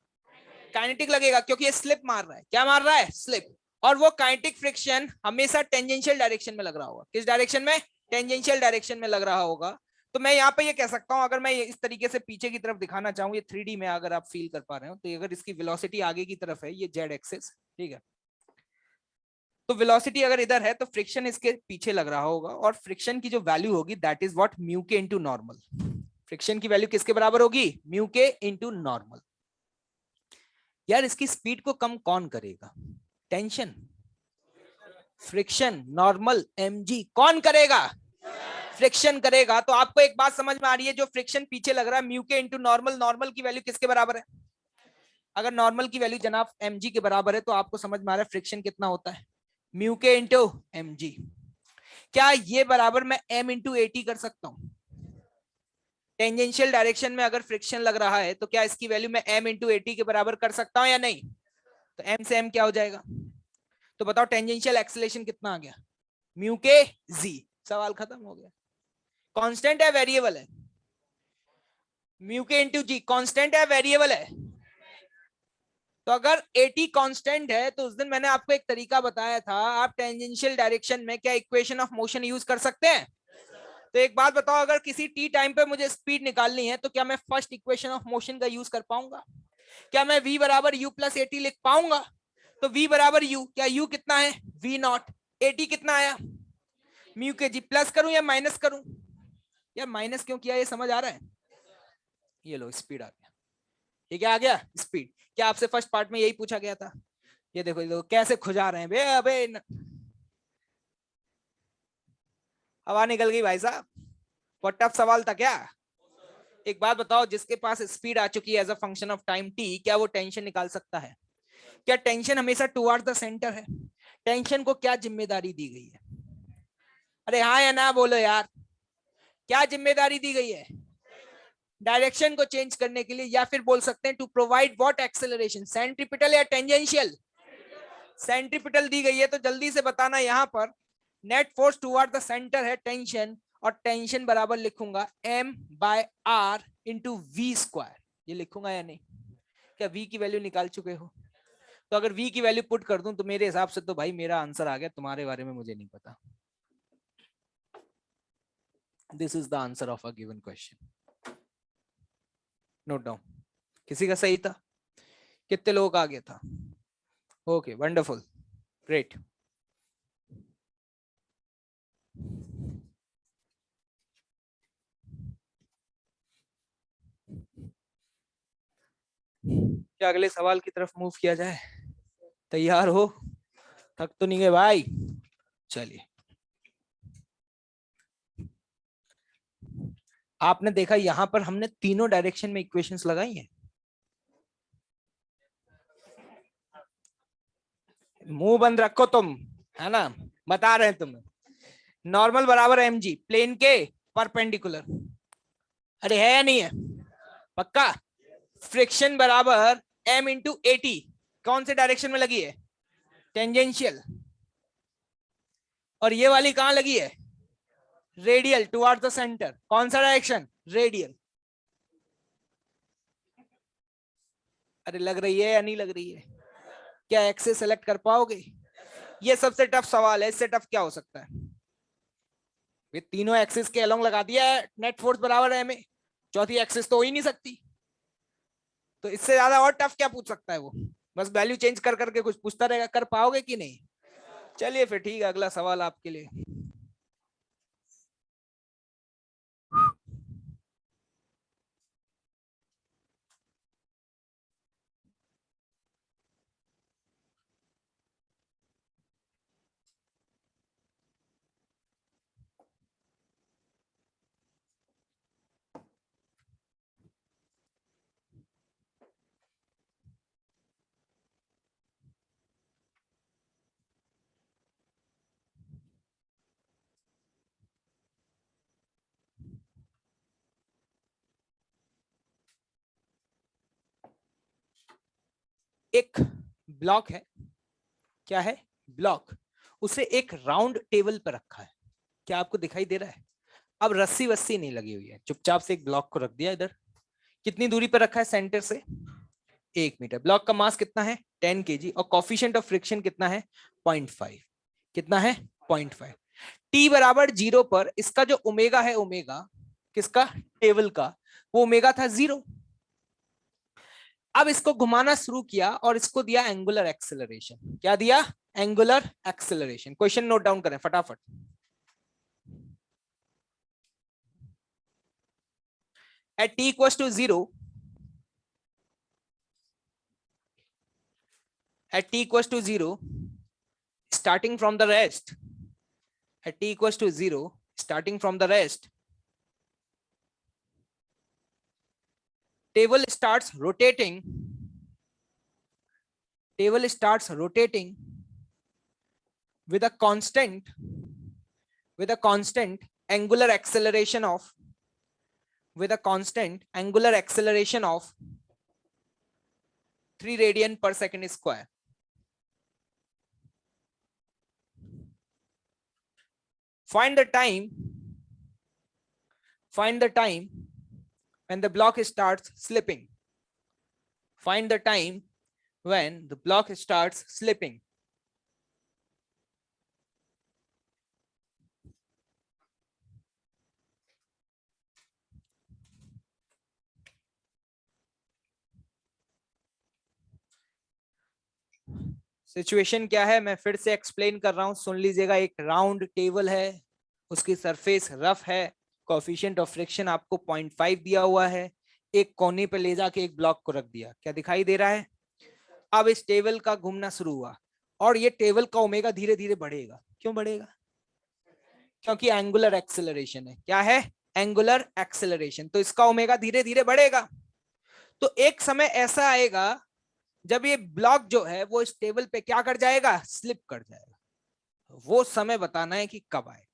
काइनेटिक लगेगा, क्योंकि ये स्लिप मार रहा है। क्या मार रहा है? स्लिप। और वो काइनेटिक फ्रिक्शन हमेशा टेंजेंशियल डायरेक्शन में लग रहा होगा। किस डायरेक्शन में? टेंजेंशियल डायरेक्शन में लग रहा होगा। तो मैं यहाँ पे ये कह सकता हूँ, अगर मैं इस तरीके से पीछे की तरफ दिखाना चाहूँ, ये 3D में अगर आप फील कर पा रहे हो, तो अगर इसकी वेलोसिटी आगे की तरफ है, ये जेड एक्सिस, ठीक है, तो वेलोसिटी अगर इधर है तो फ्रिक्शन इसके पीछे लग रहा होगा। और फ्रिक्शन की जो वैल्यू होगी दैट इज व्हाट? म्यू के इनटू नॉर्मल। फ्रिक्शन की वैल्यू किसके बराबर होगी? म्यू के इनटू नॉर्मल। यार इसकी स्पीड को कम कौन करेगा? टेंशन? फ्रिक्शन? नॉर्मल? mg? कौन करेगा? फ्रिक्शन करेगा। तो आपको एक बात समझ में आ रही है, जो फ्रिक्शन पीछे लग रहा है म्यू के इनटू नॉर्मल, नॉर्मल की वैल्यू किसके बराबर है? अगर नॉर्मल की वैल्यू जनाब mg के बराबर है, तो आपको समझ में आ रहा है फ्रिक्शन कितना होता है? म्यू के इंटू mg। क्या ये बराबर मैं m इंटू एटी कर सकता हूं? टेंजेंशियल डायरेक्शन में अगर फ्रिक्शन लग रहा है, तो क्या इसकी वैल्यू मैं m इंटू एटी के बराबर कर सकता हूं या नहीं? तो m से m क्या हो जाएगा? तो बताओ टेंजेंशियल एक्सेलरेशन कितना आ गया? म्यू के z। सवाल खत्म हो गया। कांस्टेंट है वेरिएबल है? म्यू के इंटू जी कांस्टेंट है वेरिएबल है? तो अगर 80 कांस्टेंट है, तो उस दिन मैंने आपको एक तरीका बताया था, आप टेंजेंशियल डायरेक्शन में क्या इक्वेशन ऑफ मोशन यूज कर सकते हैं? तो एक बात बताओ, अगर किसी टी टाइम पे मुझे स्पीड निकालनी है, तो क्या मैं फर्स्ट इक्वेशन ऑफ मोशन का यूज कर पाऊंगा? क्या मैं v बराबर u प्लस एटी लिख पाऊंगा? तो v बराबर u, क्या u कितना है? v not. एटी कितना आया? म्यू के जी। प्लस करूं या माइनस करूं? यार माइनस क्यों किया, ये समझ आ रहा है? ये लो स्पीड आ गया। ये क्या आ गया? स्पीड। क्या आपसे फर्स्ट पार्ट में यही पूछा गया था? ये देखो, ये देखो कैसे खुजा रहे हैं बे। अबे हवा निकल गई भाई साहब। बहुत टफ सवाल था क्या? एक बात बताओ, जिसके पास स्पीड आ चुकी है as a function of time T, क्या वो टेंशन निकाल सकता है? क्या टेंशन हमेशा टुवर्ड्स द सेंटर है? टेंशन को क्या जिम्मेदारी दी गई है? अरे हाँ या ना बोलो यार। क्या जिम्मेदारी दी गई है? डायरेक्शन को चेंज करने के लिए, या फिर बोल सकते हैं to provide what acceleration? Centripetal या टेंजेंशियल? सेंट्रिपिटल दी गई है, तो जल्दी से बताना यहाँ पर net force toward the centre है टेंशन, और टेंशन बराबर लिखूंगा m by r into V square. ये लिखूंगा या नहीं? क्या v की वैल्यू निकाल चुके हो? तो अगर v की वैल्यू पुट कर दूं, तो मेरे हिसाब से तो भाई मेरा आंसर आ गया। तुम्हारे बारे में मुझे नहीं पता। This is the answer of a given question. Note down. किसी का सही था? कितने लोगों का आ गया था? Okay wonderful, great. क्या अगले सवाल की तरफ मूव किया जाए? तैयार हो? थक तो नहीं गए भाई? चलिए, आपने देखा यहां पर हमने तीनों डायरेक्शन में इक्वेशंस लगाई हैं। मुंह बंद रखो तुम, है ना, बता रहे हैं तुम्हें। नॉर्मल बराबर mg, प्लेन के परपेंडिकुलर। अरे है या नहीं है? पक्का? फ्रिक्शन बराबर m इंटू AT, कौन से डायरेक्शन में लगी है? टेंजेंशियल। और ये वाली कहां लगी है? Radial, towards the centre. कौन सा डायरेक्शन? रेडियल। अरे लग रही है या नहीं लग रही है? क्या एक्सेस सेलेक्ट कर पाओगे? ये सबसे टफ सवाल है, इससे टफ क्या हो सकता है? ये तीनों एक्सिस के अलोंग लगा दिया है, नेट फोर्स बराबर है में, चौथी एक्सिस तो हो ही नहीं सकती, तो इससे ज्यादा और टफ क्या पूछ सकता है वो? बस वैल्यू चेंज कर करके कुछ पूछता रहेगा, कर पाओगे कि नहीं? चलिए फिर ठीक है, अगला सवाल आपके लिए। एक ब्लॉक है, क्या है? ब्लॉक। उसे एक राउंड टेबल पर रखा है, क्या आपको दिखाई दे रहा है? अब रस्सी वस्सी नहीं लगी हुई है, चुपचाप से एक ब्लॉक को रख दिया इधर। कितनी दूरी पर रखा है सेंटर से? 1 मीटर। ब्लॉक का मास कितना है? 10 kg। और कोफिशिएंट ऑफ फ्रिक्शन कितना है? 0.5। कितना है? 0.5। टी बराबर 0 पर इसका जो ओमेगा है, ओमेगा किसका? टेबल का, वो ओमेगा था 0। अब इसको घुमाना शुरू किया और इसको दिया एंगुलर एक्सेलरेशन। क्या दिया? Angular acceleration. Question note down करें फटाफट। At t equals to 0, at t equals to 0, starting from the rest, at t equals to 0, starting from the rest, table starts rotating, table starts rotating with a constant, with a constant angular acceleration of, with a constant angular acceleration of 3 radian per second square. Find the time, find the time when the block starts slipping. Find the time when the block starts slipping. Situation क्या है मैं फिर से explain कर रहा हूं, सुन लीजिएगा। एक राउंड टेबल है, उसकी सरफेस रफ है, कोएफिशिएंट ऑफ फ्रिक्शन आपको 0.5 दिया हुआ है, एक कोने पे ले जाके एक ब्लॉक को रख दिया। क्या दिखाई दे रहा है? अब इस टेबल का घूमना शुरू हुआ और ये टेबल का ओमेगा धीरे धीरे बढ़ेगा। क्यों बढ़ेगा? क्योंकि एंगुलर एक्सेलरेशन है। क्या है? Angular acceleration. तो इसका ओमेगा धीरे धीरे बढ़ेगा। तो एक समय ऐसा आएगा जब ये ब्लॉक जो है वो इस टेबल पे क्या कर जाएगा? स्लिप कर जाएगा। वो समय बताना है कि कब आएगा।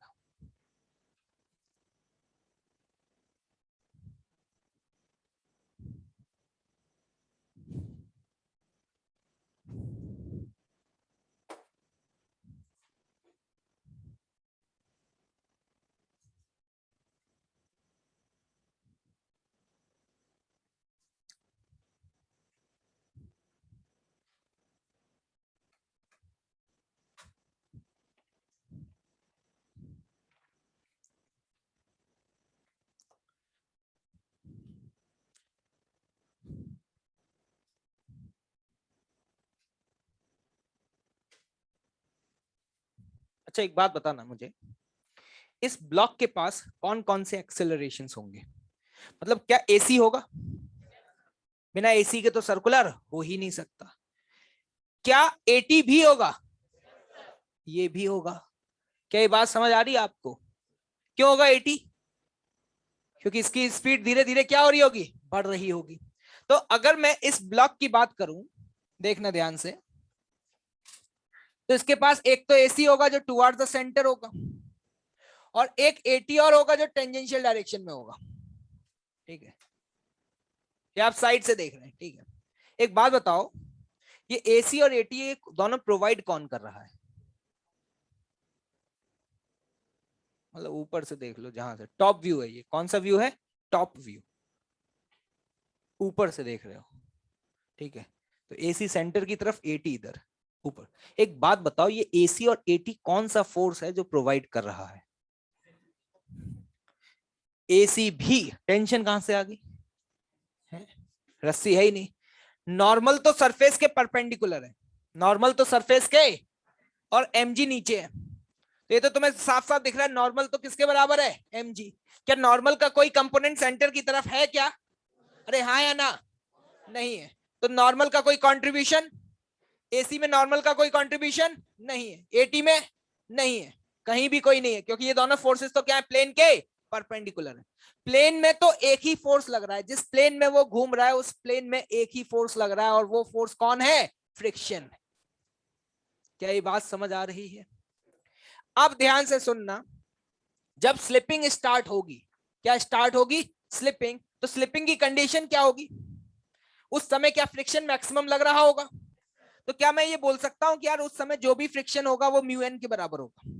अच्छा एक बात बताना मुझे, इस ब्लॉक के पास कौन कौन से एक्सेलरेशंस होंगे? मतलब क्या एसी होगा? बिना एसी के तो सर्कुलर हो ही नहीं सकता। क्या एटी भी होगा? ये भी होगा। क्या ये बात समझ आ रही है आपको? क्यों होगा एटी? क्योंकि इसकी स्पीड धीरे धीरे क्या हो रही होगी? बढ़ रही होगी। तो अगर मैं इस ब्लॉक की बात करूं, देखना ध्यान से, तो इसके पास एक तो एसी होगा जो टुवर्ड्स द सेंटर होगा, और एक एटी और होगा जो टेंजेंशियल डायरेक्शन में होगा। ठीक है, ये आप साइड से देख रहे हैं, ठीक है। एक बात बताओ, ये एसी और एटी दोनों प्रोवाइड कौन कर रहा है? मतलब ऊपर से देख लो, जहां से टॉप व्यू है, ये कौन सा व्यू है? टॉप व्यू, ऊपर से देख रहे हो, ठीक है। तो एसी सेंटर की तरफ, एटी इधर ऊपर। एक बात बताओ, ये एसी और एटी कौन सा फोर्स है जो प्रोवाइड कर रहा है? एसी भी। टेंशन कहां से आ गई? रस्सी है ही नहीं। नॉर्मल तो सरफेस के परपेंडिकुलर है, नॉर्मल तो सरफेस के, और mg नीचे है। तो ये तो तुम्हें साफ साफ दिख रहा है, नॉर्मल तो किसके बराबर है? mg। क्या नॉर्मल का कोई कंपोनेंट सेंटर की तरफ है क्या? अरे हाँ या ना? नहीं है। तो नॉर्मल का कोई कंट्रीब्यूशन, एसी में नॉर्मल का कोई कंट्रीब्यूशन नहीं है, एटी में नहीं है, कहीं भी कोई नहीं है, क्योंकि ये दोनों फोर्सेस तो क्या है? प्लेन के परपेंडिकुलर है। प्लेन में तो एक ही फोर्स लग रहा है, जिस प्लेन में वो घूम रहा है उस प्लेन में एक ही फोर्स लग रहा है, और वो फोर्स कौन है? फ्रिक्शन। क्या ये बात समझ आ रही है? अब ध्यान से सुनना, जब स्लिपिंग स्टार्ट होगी, क्या स्टार्ट होगी? स्लिपिंग। तो स्लिपिंग की कंडीशन क्या होगी? उस समय क्या फ्रिक्शन मैक्सिमम लग रहा होगा? तो क्या मैं ये बोल सकता हूं कि यार उस समय जो भी फ्रिक्शन होगा वो म्यू एन के बराबर होगा?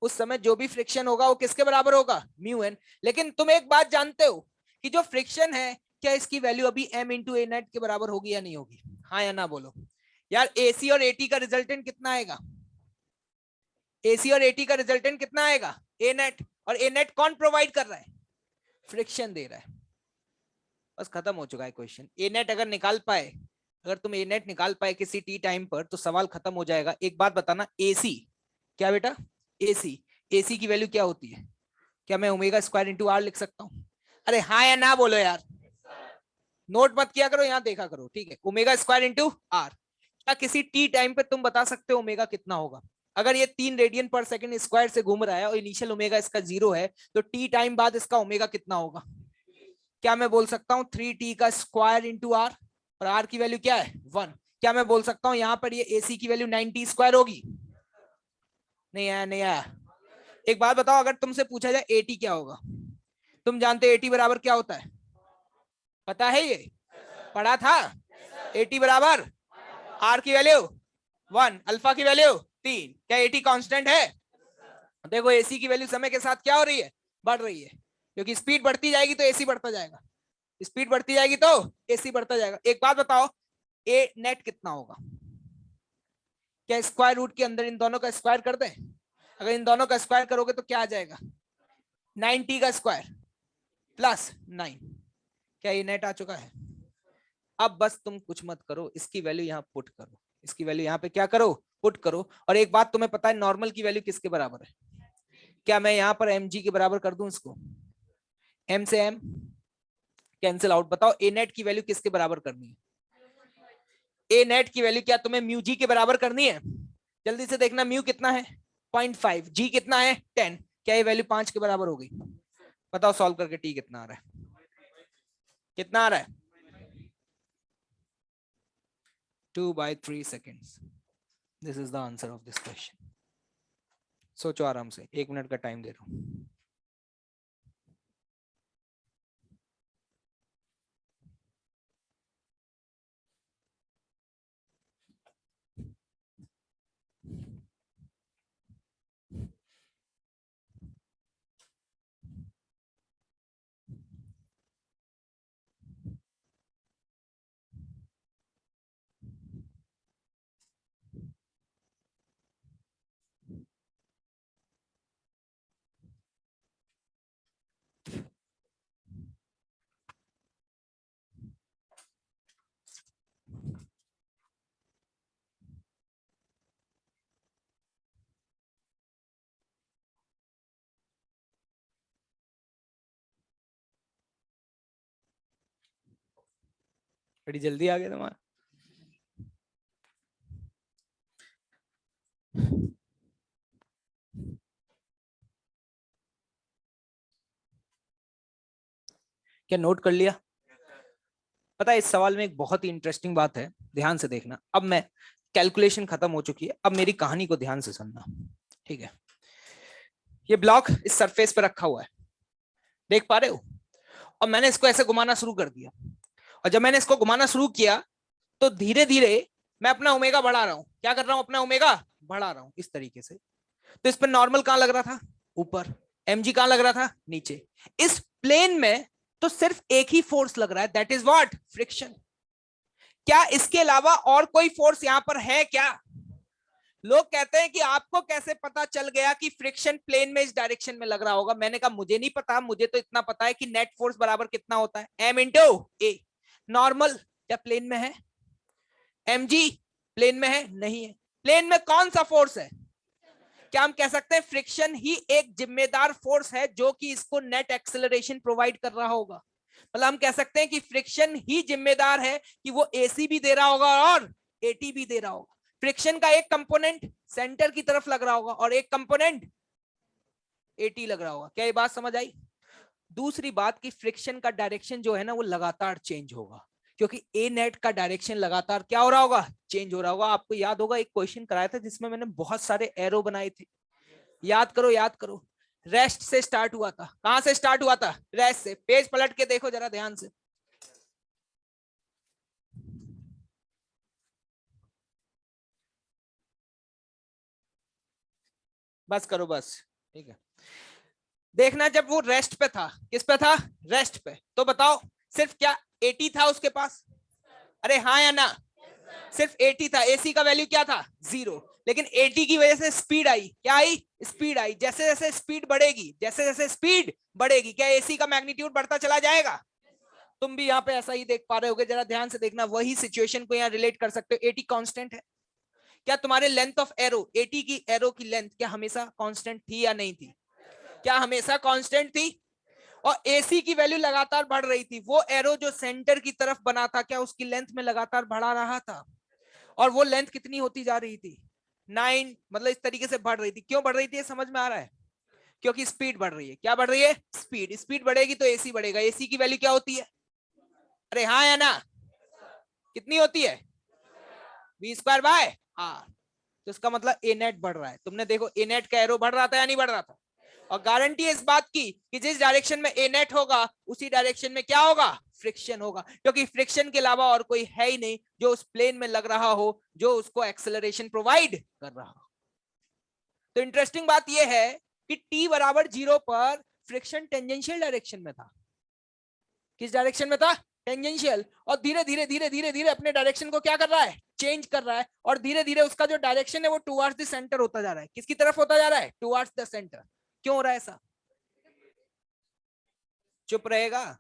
उस समय जो भी फ्रिक्शन होगा वो किसके बराबर होगा? Mu N. लेकिन तुम एक बात जानते हो कि जो फ्रिक्शन है, क्या इसकी वैल्यू अभी m इंटू ए नेट के बराबर होगी या नहीं होगी? हाँ या ना बोलो यार। एसी और एटी का रिजल्टेंट कितना आएगा? एसी और एटी का रिजल्टेंट कितना आएगा? ए नेट। और ए नेट कौन प्रोवाइड कर रहा है? फ्रिक्शन दे रहा है। बस खत्म हो चुका है क्वेश्चन। ए नेट अगर निकाल पाए, अगर तुम ए नेट निकाल पाए किसी टी टाइम पर, तो सवाल खत्म हो जाएगा। एक बात बताना, एसी क्या बेटा? एसी, एसी की वैल्यू क्या होती है? क्या मैं ओमेगा स्क्वायर इंटू आर लिख सकता हूँ? अरे हाँ या ना बोलो यार, नोट मत किया करो, यहाँ देखा करो, ठीक है। Omega square into R. क्या किसी टी टाइम पे तुम बता सकते हो ओमेगा कितना होगा? अगर ये 3 रेडियन पर सेकंड स्क्वायर से घूम रहा है और इनिशियल ओमेगा इसका 0 है, तो टी टाइम बाद इसका ओमेगा कितना होगा? क्या मैं बोल सकता हूँ 3t का स्क्वायर इंटू आर, और आर की वैल्यू क्या है? 1। क्या मैं बोल सकता हूँ यहाँ पर ये एसी की वैल्यू 9t स्क्वायर होगी? नहीं आया, नहीं आया। एक बात बताओ, अगर तुमसे पूछा जाए एटी क्या होगा, तुम जानते एटी बराबर क्या होता है? पता है, ये पढ़ा था। एटी बराबर आर की वैल्यू 1, अल्फा की वैल्यू 3। क्या एटी कांस्टेंट है? देखो एसी की वैल्यू समय के साथ क्या हो रही है? बढ़ रही है, क्योंकि स्पीड बढ़ती जाएगी तो एसी बढ़ता जाएगा, स्पीड बढ़ती जाएगी तो एसी बढ़ता जाएगा। एक बात बताओ, ए नेट कितना होगा? क्या स्क्वायर रूट के अंदर इन दोनों का स्क्वायर कर दें? अगर इन दोनों का स्क्वायर करोगे तो क्या आ जाएगा? 9t का स्क्वायर प्लस 9। क्या ये नेट आ चुका है? अब बस तुम कुछ मत करो, इसकी वैल्यू यहाँ पुट करो, इसकी वैल्यू यहाँ पे क्या करो? पुट करो। और एक बात तुम्हें पता है, नॉर्मल की वैल्यू किसके बराबर है? क्या मैं यहाँ पर mg के बराबर कर दूं इसको? m से m कैंसिल आउट। बताओ ए नेट की वैल्यू किसके बराबर करनी है? ए नेट की वैल्यू क्या तुम्हें म्यू जी के बराबर करनी है? जल्दी से देखना, म्यू कितना है? 0.5, जी कितना है? 10। क्या ये वैल्यू 5 के बराबर हो गई? बताओ सॉल्व करके टी कितना आ रहा है? कितना आ रहा है? 2/3 seconds. This is the answer of this question. सोचो आराम से, 1 मिनट का टाइम दे रहा हूं। बड़ी जल्दी आ गया तुम्हारा। क्या नोट कर लिया? पता है इस सवाल में एक बहुत ही इंटरेस्टिंग बात है, ध्यान से देखना। अब मैं कैलकुलेशन खत्म हो चुकी है, अब मेरी कहानी को ध्यान से सुनना, ठीक है। ये ब्लॉक इस सरफेस पर रखा हुआ है, देख पा रहे हो? और मैंने इसको ऐसे घुमाना शुरू कर दिया। और जब मैंने इसको घुमाना शुरू किया तो धीरे धीरे मैं अपना ओमेगा बढ़ा रहा हूं। क्या कर रहा हूं? अपना ओमेगा बढ़ा रहा हूं इस तरीके से। तो इस पर नॉर्मल कहां लग रहा था? ऊपर। mg कहां लग रहा था? नीचे। इस प्लेन में तो सिर्फ एक ही फोर्स लग रहा है, दैट इज व्हाट? फ्रिक्शन। क्या इसके अलावा और कोई फोर्स यहां पर है क्या? लोग कहते हैं कि आपको कैसे पता चल गया कि फ्रिक्शन प्लेन में इस डायरेक्शन में लग रहा होगा? मैंने कहा मुझे नहीं पता, मुझे तो इतना पता है कि नेट फोर्स बराबर कितना होता है? m इंटू ए। नॉर्मल क्या प्लेन में है? mg प्लेन में है? नहीं है। प्लेन में कौन सा फोर्स है? क्या हम कह सकते हैं फ्रिक्शन ही एक जिम्मेदार फोर्स है जो कि इसको नेट एक्सेलरेशन प्रोवाइड कर रहा होगा? मतलब हम कह सकते हैं कि फ्रिक्शन ही जिम्मेदार है कि वो एसी भी दे रहा होगा और एटी भी दे रहा होगा। फ्रिक्शन का एक कंपोनेंट सेंटर की तरफ लग रहा होगा और एक कंपोनेंट एटी लग रहा होगा। क्या ये बात समझ आई? दूसरी बात कि फ्रिक्शन का डायरेक्शन जो है ना वो लगातार चेंज होगा, क्योंकि ए नेट का डायरेक्शन लगातार क्या हो रहा होगा? चेंज हो रहा होगा। आपको याद होगा एक क्वेश्चन कराया था जिसमें मैंने बहुत सारे एरो बनाए थे। याद करो, याद करो। रेस्ट से स्टार्ट हुआ था। कहां से स्टार्ट हुआ था? रेस्ट से। पेज पलट के देखो जरा ध्यान से। बस करो बस, ठीक है। देखना जब वो रेस्ट पे था, किस पे था? रेस्ट पे। तो बताओ सिर्फ क्या 80 था उसके पास? अरे हाँ या ना? सिर्फ 80 था। एसी का वैल्यू क्या था? 0। लेकिन 80 की वजह से स्पीड आई। क्या आई? स्पीड आई। जैसे जैसे स्पीड बढ़ेगी, जैसे जैसे स्पीड बढ़ेगी, क्या एसी का मैग्नीट्यूड बढ़ता चला जाएगा? तुम भी यहाँ पे ऐसा ही देख पा रहे होगे, जरा ध्यान से देखना। वही सिचुएशन को यहाँ रिलेट कर सकते हो। 80 कांस्टेंट है। क्या तुम्हारे लेंथ ऑफ एरो, 80 की एरो की लेंथ क्या हमेशा कांस्टेंट थी या नहीं थी? क्या हमेशा कांस्टेंट थी? और एसी की वैल्यू लगातार बढ़ रही थी। वो एरो जो सेंटर की तरफ बना था, क्या उसकी लेंथ में लगातार बढ़ा रहा था? और वो लेंथ कितनी होती जा रही थी? 9। मतलब इस तरीके से बढ़ रही थी। क्यों बढ़ रही थी? समझ में आ रहा है? क्योंकि स्पीड बढ़ रही है। क्या बढ़ रही है? स्पीड। स्पीड बढ़ेगी तो एसी बढ़ेगा। एसी की वैल्यू क्या होती है? अरे हाँ या ना? कितनी होती है? v²/r। तो इसका मतलब ए नेट बढ़ रहा है। तुमने देखो ए नेट का एरो बढ़ रहा था या नहीं बढ़ रहा था? और गारंटी है इस बात की कि जिस डायरेक्शन में ए नेट होगा उसी डायरेक्शन में क्या होगा? फ्रिक्शन होगा। क्योंकि फ्रिक्शन के अलावा और कोई है ही नहीं जो उस प्लेन में लग रहा हो, जो उसको एक्सेलरेशन प्रोवाइड कर रहा हो। तो इंटरेस्टिंग बात यह है कि t बराबर 0 पर फ्रिक्शन टेंजेंशियल डायरेक्शन में था। किस डायरेक्शन में था? टेंजेंशियल। और धीरे धीरे धीरे धीरे धीरे अपने डायरेक्शन को क्या कर रहा है? चेंज कर रहा है। और धीरे धीरे उसका जो डायरेक्शन है वो टुवर्ड्स द सेंटर होता जा रहा है। किसकी तरफ होता जा रहा है? Towards the centre. क्यों हो रहा है ऐसा? चुप रहेगा?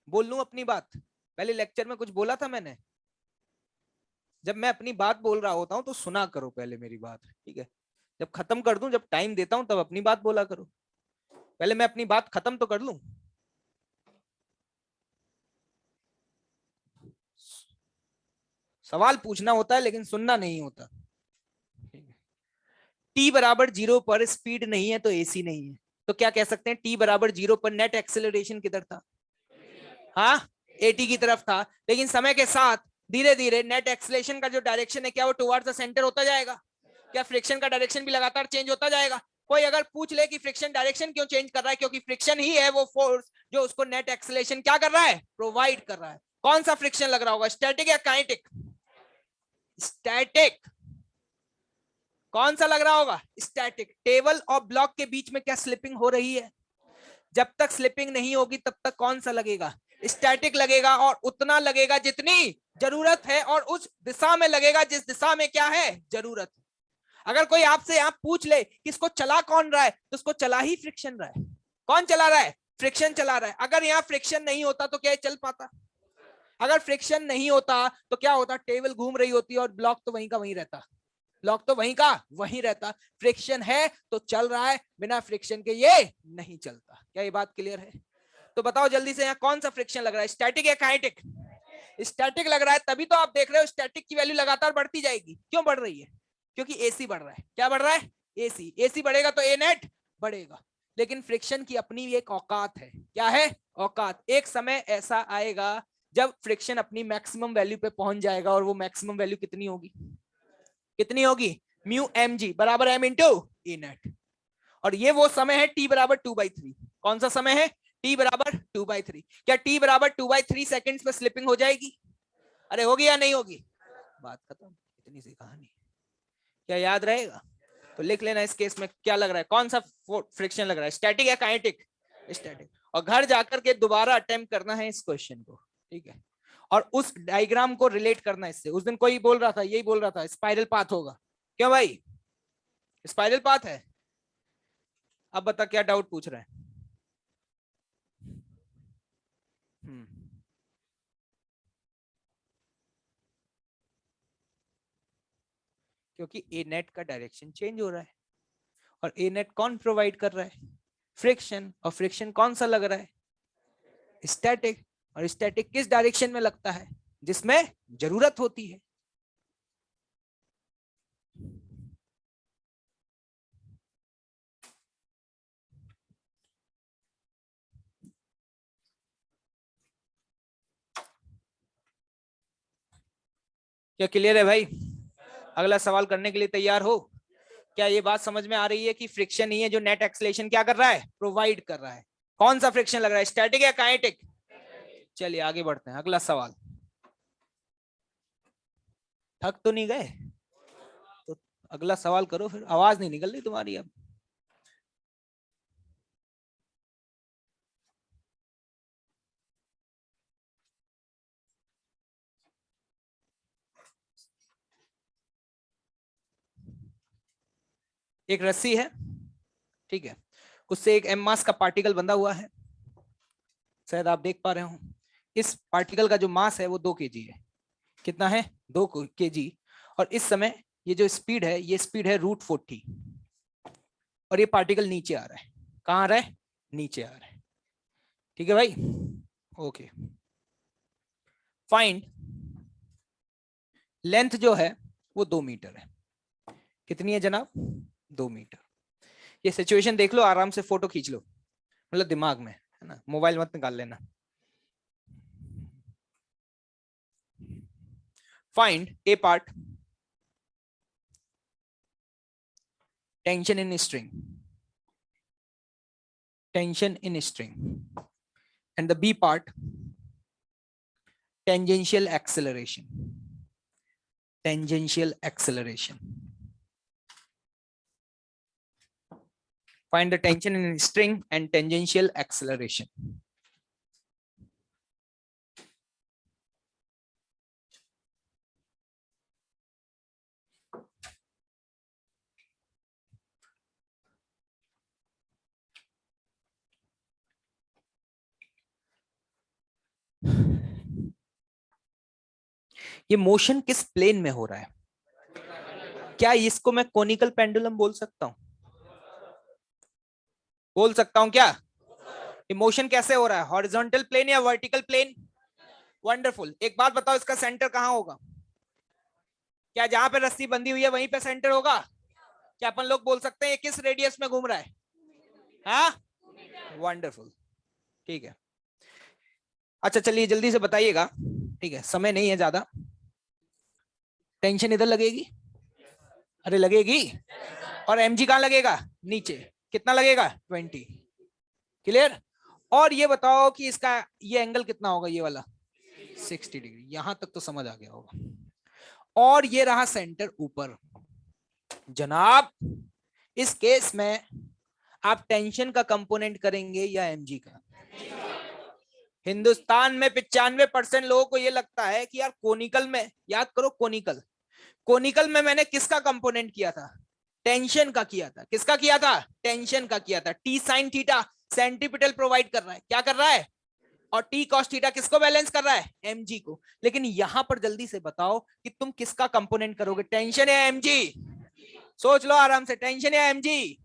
बोल लूं अपनी बात? पहले लेक्चर में कुछ बोला था मैंने? जब मैं अपनी बात बोल रहा होता हूं तो सुना करो पहले मेरी बात, ठीक है? जब खत्म कर दूं, जब टाइम देता हूं, तब अपनी बात बोला करो। पहले मैं अपनी बात खत्म तो कर लूं। सवाल पूछना होता है लेकिन सुनना नहीं होता। t बराबर 0 पर स्पीड नहीं है तो एसी नहीं है। तो क्या कह सकते हैं? t बराबर 0 पर नेट एक्सेलरेशन किधर था? हाँ, 80 की तरफ था। लेकिन समय के साथ धीरे धीरे नेट एक्सेलरेशन का जो डायरेक्शन है, क्या वो टुवर्ड्स द सेंटर होता जाएगा? क्या फ्रिक्शन का डायरेक्शन भी लगातार चेंज होता जाएगा? कोई अगर पूछ ले कि फ्रिक्शन डायरेक्शन क्यों चेंज कर रहा है? क्योंकि फ्रिक्शन ही है वो फोर्स जो उसको नेट एक्सेलरेशन क्या कर रहा है? प्रोवाइड कर रहा है। कौन सा फ्रिक्शन लग रहा होगा? स्टैटिक या काइनेटिक? स्टैटिक। कौन सा लग रहा होगा? स्टैटिक। टेबल और ब्लॉक के बीच में क्या स्लिपिंग हो रही है? जब तक स्लिपिंग नहीं होगी तब तक कौन सा लगेगा? स्टैटिक लगेगा। और उतना लगेगा जितनी जरूरत है, और उस दिशा में लगेगा जिस दिशा में क्या है? जरूरत है। अगर कोई आपसे आप पूछ ले कि इसको चला कौन रहा है, तो उसको चला ही फ्रिक्शन रहा है। कौन चला रहा है? फ्रिक्शन चला रहा है। अगर यहाँ फ्रिक्शन नहीं होता तो क्या चल पाता? अगर फ्रिक्शन नहीं होता तो क्या होता? टेबल घूम रही होती और ब्लॉक तो वहीं का वहीं रहता। ब्लॉक तो वहीं का वहीं रहता। फ्रिक्शन है तो चल रहा है, बिना फ्रिक्शन के ये नहीं चलता। क्या ये बात क्लियर है? तो बताओ जल्दी से, यहाँ कौन सा फ्रिक्शन लग रहा है? स्टैटिक या काइनेटिक? स्टैटिक लग रहा है। तभी तो आप देख रहे हो स्टैटिक की वैल्यू लगातार बढ़ती जाएगी। क्यों बढ़ रही है? क्योंकि एसी बढ़ रहा है। क्या बढ़ रहा है? एसी। एसी बढ़ेगा तो ए नेट बढ़ेगा। लेकिन फ्रिक्शन की अपनी एक औकात है। क्या है? औकात। एक समय ऐसा आएगा जब फ्रिक्शन अपनी मैक्सिमम वैल्यू पे पहुंच जाएगा। और वो मैक्सिमम वैल्यू कितनी होगी? कितनी होगी? म्यू एम जी बराबर एम इंटू ए नेट। और ये वो समय है t बराबर 2/3। कौन सा समय है? T बराबर 2/3। क्या T बराबर 2/3 सेकेंड्स में स्लिपिंग हो जाएगी? अरे होगी या नहीं होगी? बात खत्म, इतनी सी कहानी। क्या याद रहेगा? तो लिख लेना इस केस में क्या लग रहा है, कौन सा फ्रिक्शन लग रहा है, स्टैटिक या काइनेटिक? स्टैटिक। और घर जाकर के दोबारा अटेम्प्ट करना है इस क्वेश्चन को, ठीक है, और उस डायग्राम को रिलेट करना इससे। उस दिन कोई बोल रहा था, यही बोल रहा था स्पाइरल पाथ होगा। क्यों भाई, स्पाइरल पाथ है? अब बता क्या डाउट पूछ रहे हैं। क्योंकि ए नेट का डायरेक्शन चेंज हो रहा है, और ए नेट कौन प्रोवाइड कर रहा है? फ्रिक्शन। और फ्रिक्शन कौन सा लग रहा है? स्टैटिक। और स्टैटिक किस डायरेक्शन में लगता है? जिसमें जरूरत होती है। क्या क्लियर है भाई? अगला सवाल करने के लिए तैयार हो? क्या ये बात समझ में आ रही है कि फ्रिक्शन ही है जो नेट एक्सेलरेशन क्या कर रहा है? प्रोवाइड कर रहा है। कौन सा फ्रिक्शन लग रहा है, स्टैटिक या काइनेटिक? चलिए आगे बढ़ते हैं, अगला सवाल। थक तो नहीं गए? तो अगला सवाल करो फिर, आवाज नहीं निकल रही तुम्हारी अब। एक रस्सी है, ठीक है, उससे एक एम मास का पार्टिकल बंधा हुआ है, शायद आप देख पा रहे हो। इस पार्टिकल का जो मास है वो 2 kg है। कितना है? 2 kg। और इस समय ये जो स्पीड है, ये स्पीड है √40, और ये पार्टिकल नीचे आ रहा है। कहाँ आ रहा है? नीचे आ रहा है। ठीक है भाई, ओके। फाइंड लेंथ जो है वो 2 मीटर है। कितनी है जनाब? 2 मीटर। ये सिचुएशन देख लो, आराम से फोटो खींच लो, मतलब दिमाग में, है ना, मोबाइल मत निकाल लेना। Find A part tension in string, tension in string, and the B part tangential acceleration, tangential acceleration. Find the tension in string and tangential acceleration. ये मोशन किस प्लेन में हो रहा है? क्या इसको मैं कोनिकल पेंडुलम बोल सकता हूं? बोल सकता हूं क्या? ये मोशन कैसे हो रहा है, हॉरिजॉन्टल प्लेन या वर्टिकल प्लेन? वंडरफुल। एक बात बताओ, इसका सेंटर कहां होगा? क्या जहां पे रस्सी बंधी हुई है वहीं पे सेंटर होगा? क्या अपन लोग बोल सकते हैं ये किस रेडियस में घूम रहा है? हाँ, वंडरफुल, ठीक है। अच्छा चलिए जल्दी से बताइएगा, ठीक है, समय नहीं है ज्यादा। टेंशन इधर लगेगी? अरे लगेगी। और mg कहां लगेगा? नीचे। कितना लगेगा? 20। क्लियर? और ये बताओ कि इसका ये एंगल कितना होगा, ये वाला 60 डिग्री। यहां तक तो समझ आ गया होगा। और ये रहा सेंटर ऊपर। जनाब इस केस में आप टेंशन का कंपोनेंट करेंगे या mg का? हिंदुस्तान में 95% लोगों को ये लगता है कि यार कोनिकल में, याद करो कोनिकल, कोनिकल में मैंने किसका कंपोनेंट किया था? टेंशन का किया था। किसका किया था? टेंशन का किया था। T sine theta centripetal provide कर रहा है, क्या कर रहा है? और टी कॉस थीटा किसको बैलेंस कर रहा है? mg को। लेकिन यहां पर जल्दी से बताओ कि तुम किसका कंपोनेंट करोगे, टेंशन या mg? सोच लो आराम से, टेंशन या mg?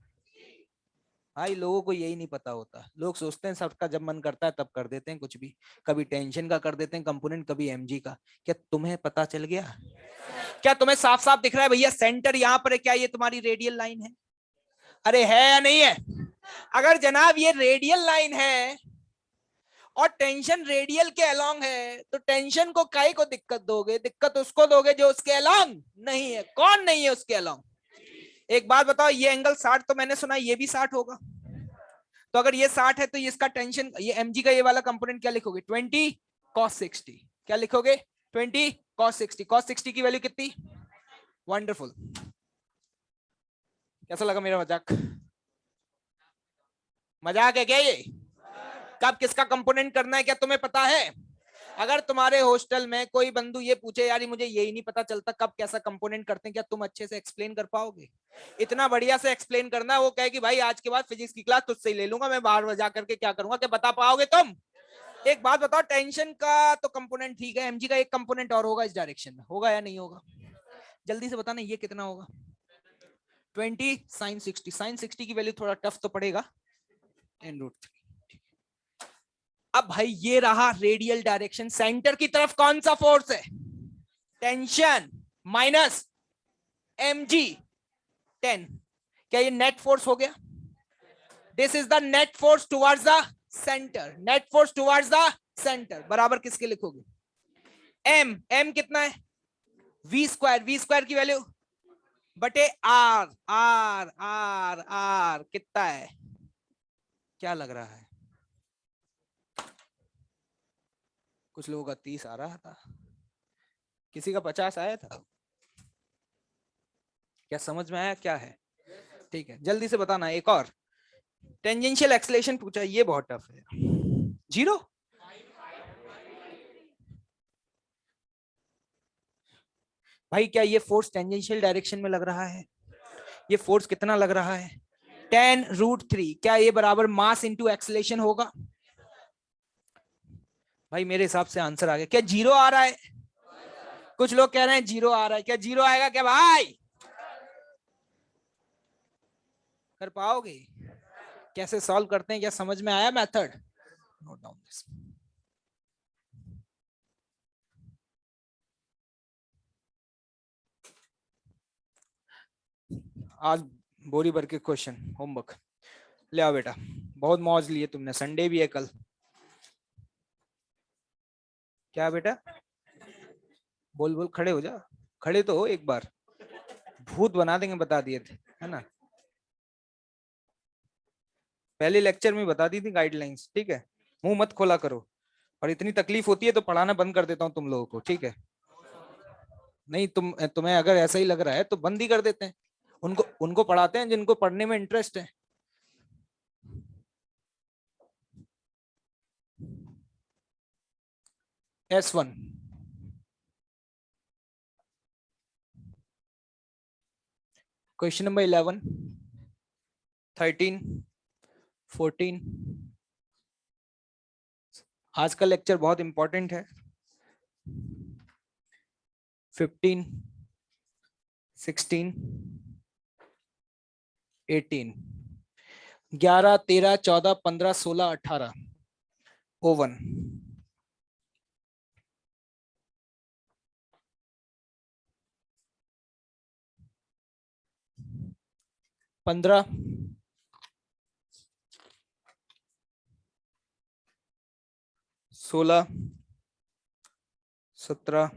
भाई लोगों को यही नहीं पता होता, लोग सोचते हैं सबका जब मन करता है तब कर देते हैं कुछ भी, कभी टेंशन का कर देते हैं कंपोनेंट, कभी mg का। क्या तुम्हें पता चल गया? क्या तुम्हें साफ साफ दिख रहा है भैया सेंटर यहाँ पर है? क्या ये तुम्हारी रेडियल लाइन है? अरे है या नहीं है? अगर जनाब ये रेडियल लाइन है और टेंशन रेडियल के अलोंग है, तो टेंशन को काई को दिक्कत दोगे? दिक्कत उसको दोगे जो उसके अलोंग नहीं है। कौन नहीं है उसके अलोंग? एक बात बताओ, ये एंगल 60 तो मैंने सुना ये भी 60 होगा, तो अगर ये 60 है तो ये इसका टेंशन, ये mg का ये वाला कंपोनेंट क्या लिखोगे? 20 cos 60। क्या लिखोगे? 20 cos 60। cos 60 की वैल्यू कितनी? वंडरफुल। कैसा लगा मेरा मजाक? मजाक है क्या ये? कब किसका कंपोनेंट करना है क्या तुम्हें पता है? अगर तुम्हारे हॉस्टल में कोई बंधु ये पूछे यार मुझे यही नहीं पता चलता कब कैसा कंपोनेंट करते हैं, क्या तुम अच्छे से एक्सप्लेन कर पाओगे? इतना बढ़िया से एक्सप्लेन करना, वो कहे कि भाई आज के बाद फिजिक्स की क्लास तुझसे ही ले लूंगा, मैं बाहर जा करके क्या करूंगा, क्या बता पाओगे तुम? एक बात बताओ, टेंशन का तो कंपोनेंट ठीक है, एमजी का एक कंपोनेंट और होगा इस डायरेक्शन में, होगा या नहीं होगा? जल्दी से बताना ये कितना होगा? 20 sin 60। sin 60 की वैल्यू थोड़ा टफ तो पड़ेगा, n√3। अब भाई ये रहा रेडियल डायरेक्शन, सेंटर की तरफ कौन सा फोर्स है? Tension minus mg 10। क्या ये नेट फोर्स हो गया? This is the net force towards the centre. Net force towards the centre बराबर किसके लिखोगे? m कितना है? v स्क्वायर की वैल्यू बटे r। r कितना है? क्या लग रहा है? कुछ लोगों का 30 आ रहा था, किसी का 50 आया था। क्या समझ में आया क्या है? ठीक है, जल्दी से बताना। एक और टेंजेंशियल एक्सेलरेशन पूछा, ये बहुत टफ है। 0। भाई क्या ये फोर्स टेंजेंशियल डायरेक्शन में लग रहा है? ये फोर्स कितना लग रहा है? 10√3। क्या ये बराबर मास इंटू एक्सेलरेशन होगा? भाई मेरे हिसाब से आंसर आ गया। क्या 0 आ रहा है? कुछ लोग कह रहे हैं 0 आ रहा है। क्या 0 आएगा क्या भाई? कर पाओगे? कैसे सॉल्व करते हैं, क्या समझ में आया मेथड? Note down this. आज बोरी भर के क्वेश्चन होमवर्क ले आओ बेटा। बहुत मौज लिए तुमने, संडे भी है कल। क्या बेटा? बोल बोल, खड़े हो जा। खड़े तो हो एक बार, भूत बना देंगे, बता दिए थे है ना। पहले लेक्चर में बता दी थी गाइडलाइंस, ठीक है। मुंह मत खोला करो, और इतनी तकलीफ होती है तो पढ़ाना बंद कर देता हूँ तुम लोगों को, ठीक है। नहीं तुम्हें अगर ऐसा ही लग रहा है तो बंद ही कर देते हैं। उनको उनको पढ़ाते हैं जिनको पढ़ने में इंटरेस्ट है। S1 question number 11, 13, 14। आज का लेक्चर बहुत इंपॉर्टेंट है। 15, 16, 18, 11, 13, 14, 15, 16, 18। O1 15, 16, 17।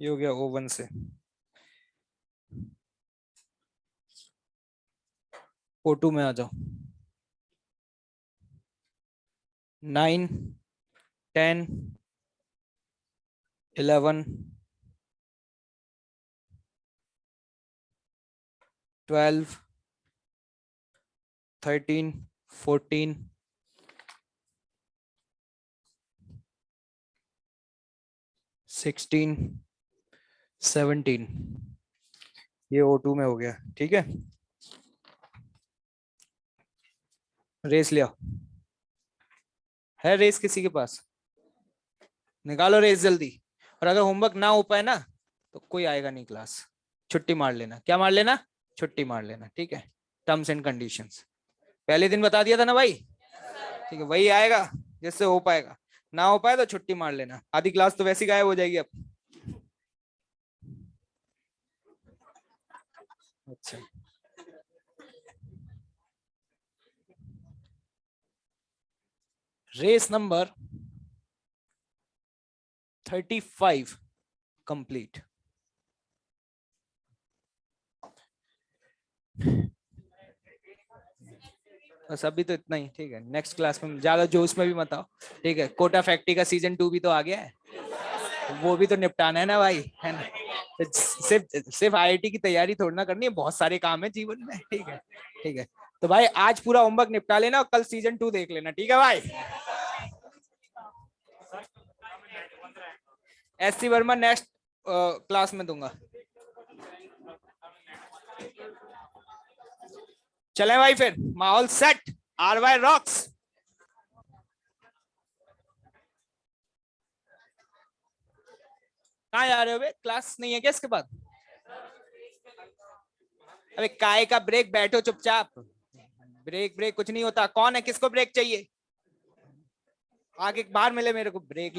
ये हो गया O1 से। O2 में आ जाओ। 9, 10, 11, 12, 13, 14, 16, 17। ये O2 में हो गया, ठीक है। रेस ले आओ। है रेस किसी के पास? निकालो रेस जल्दी। और अगर होमवर्क ना हो पाए ना तो कोई आएगा नहीं क्लास, छुट्टी मार लेना। क्या मार लेना? छुट्टी मार लेना, ठीक है। टर्म्स एंड कंडीशंस पहले दिन बता दिया था ना भाई, ठीक है। वही आएगा जिससे हो पाएगा, ना हो पाए तो छुट्टी मार लेना। आधी क्लास तो वैसे गायब हो जाएगी अब। अच्छा, रेस नंबर 35 कंप्लीट। बस अभी तो इतना ही, ठीक है। नेक्स्ट क्लास में ज्यादा जोश में भी मत आओ, ठीक है। कोटा फैक्ट्री का सीजन 2 भी तो आ गया है, वो भी तो निपटाना है ना भाई, है ना। तो सिर्फ आईआईटी की तैयारी थोड़ी ना करनी है, बहुत सारे काम है जीवन में, ठीक है। ठीक है, तो भाई आज पूरा होमवर्क निपटा लेना और कल सीजन 2 देख लेना, ठीक है भाई। एससी वर्मा नेक्स्ट क्लास में दूंगा। चले भाई, फिर माहौल सेट, आरवाई रॉक्स। कहाँ जा रहे हो बे? क्लास नहीं है क्या इसके बाद? अबे काय का ब्रेक, बैठो चुपचाप। ब्रेक ब्रेक कुछ नहीं होता। कौन है, किसको ब्रेक चाहिए? आगे बाहर मिले मेरे को, ब्रेक ले।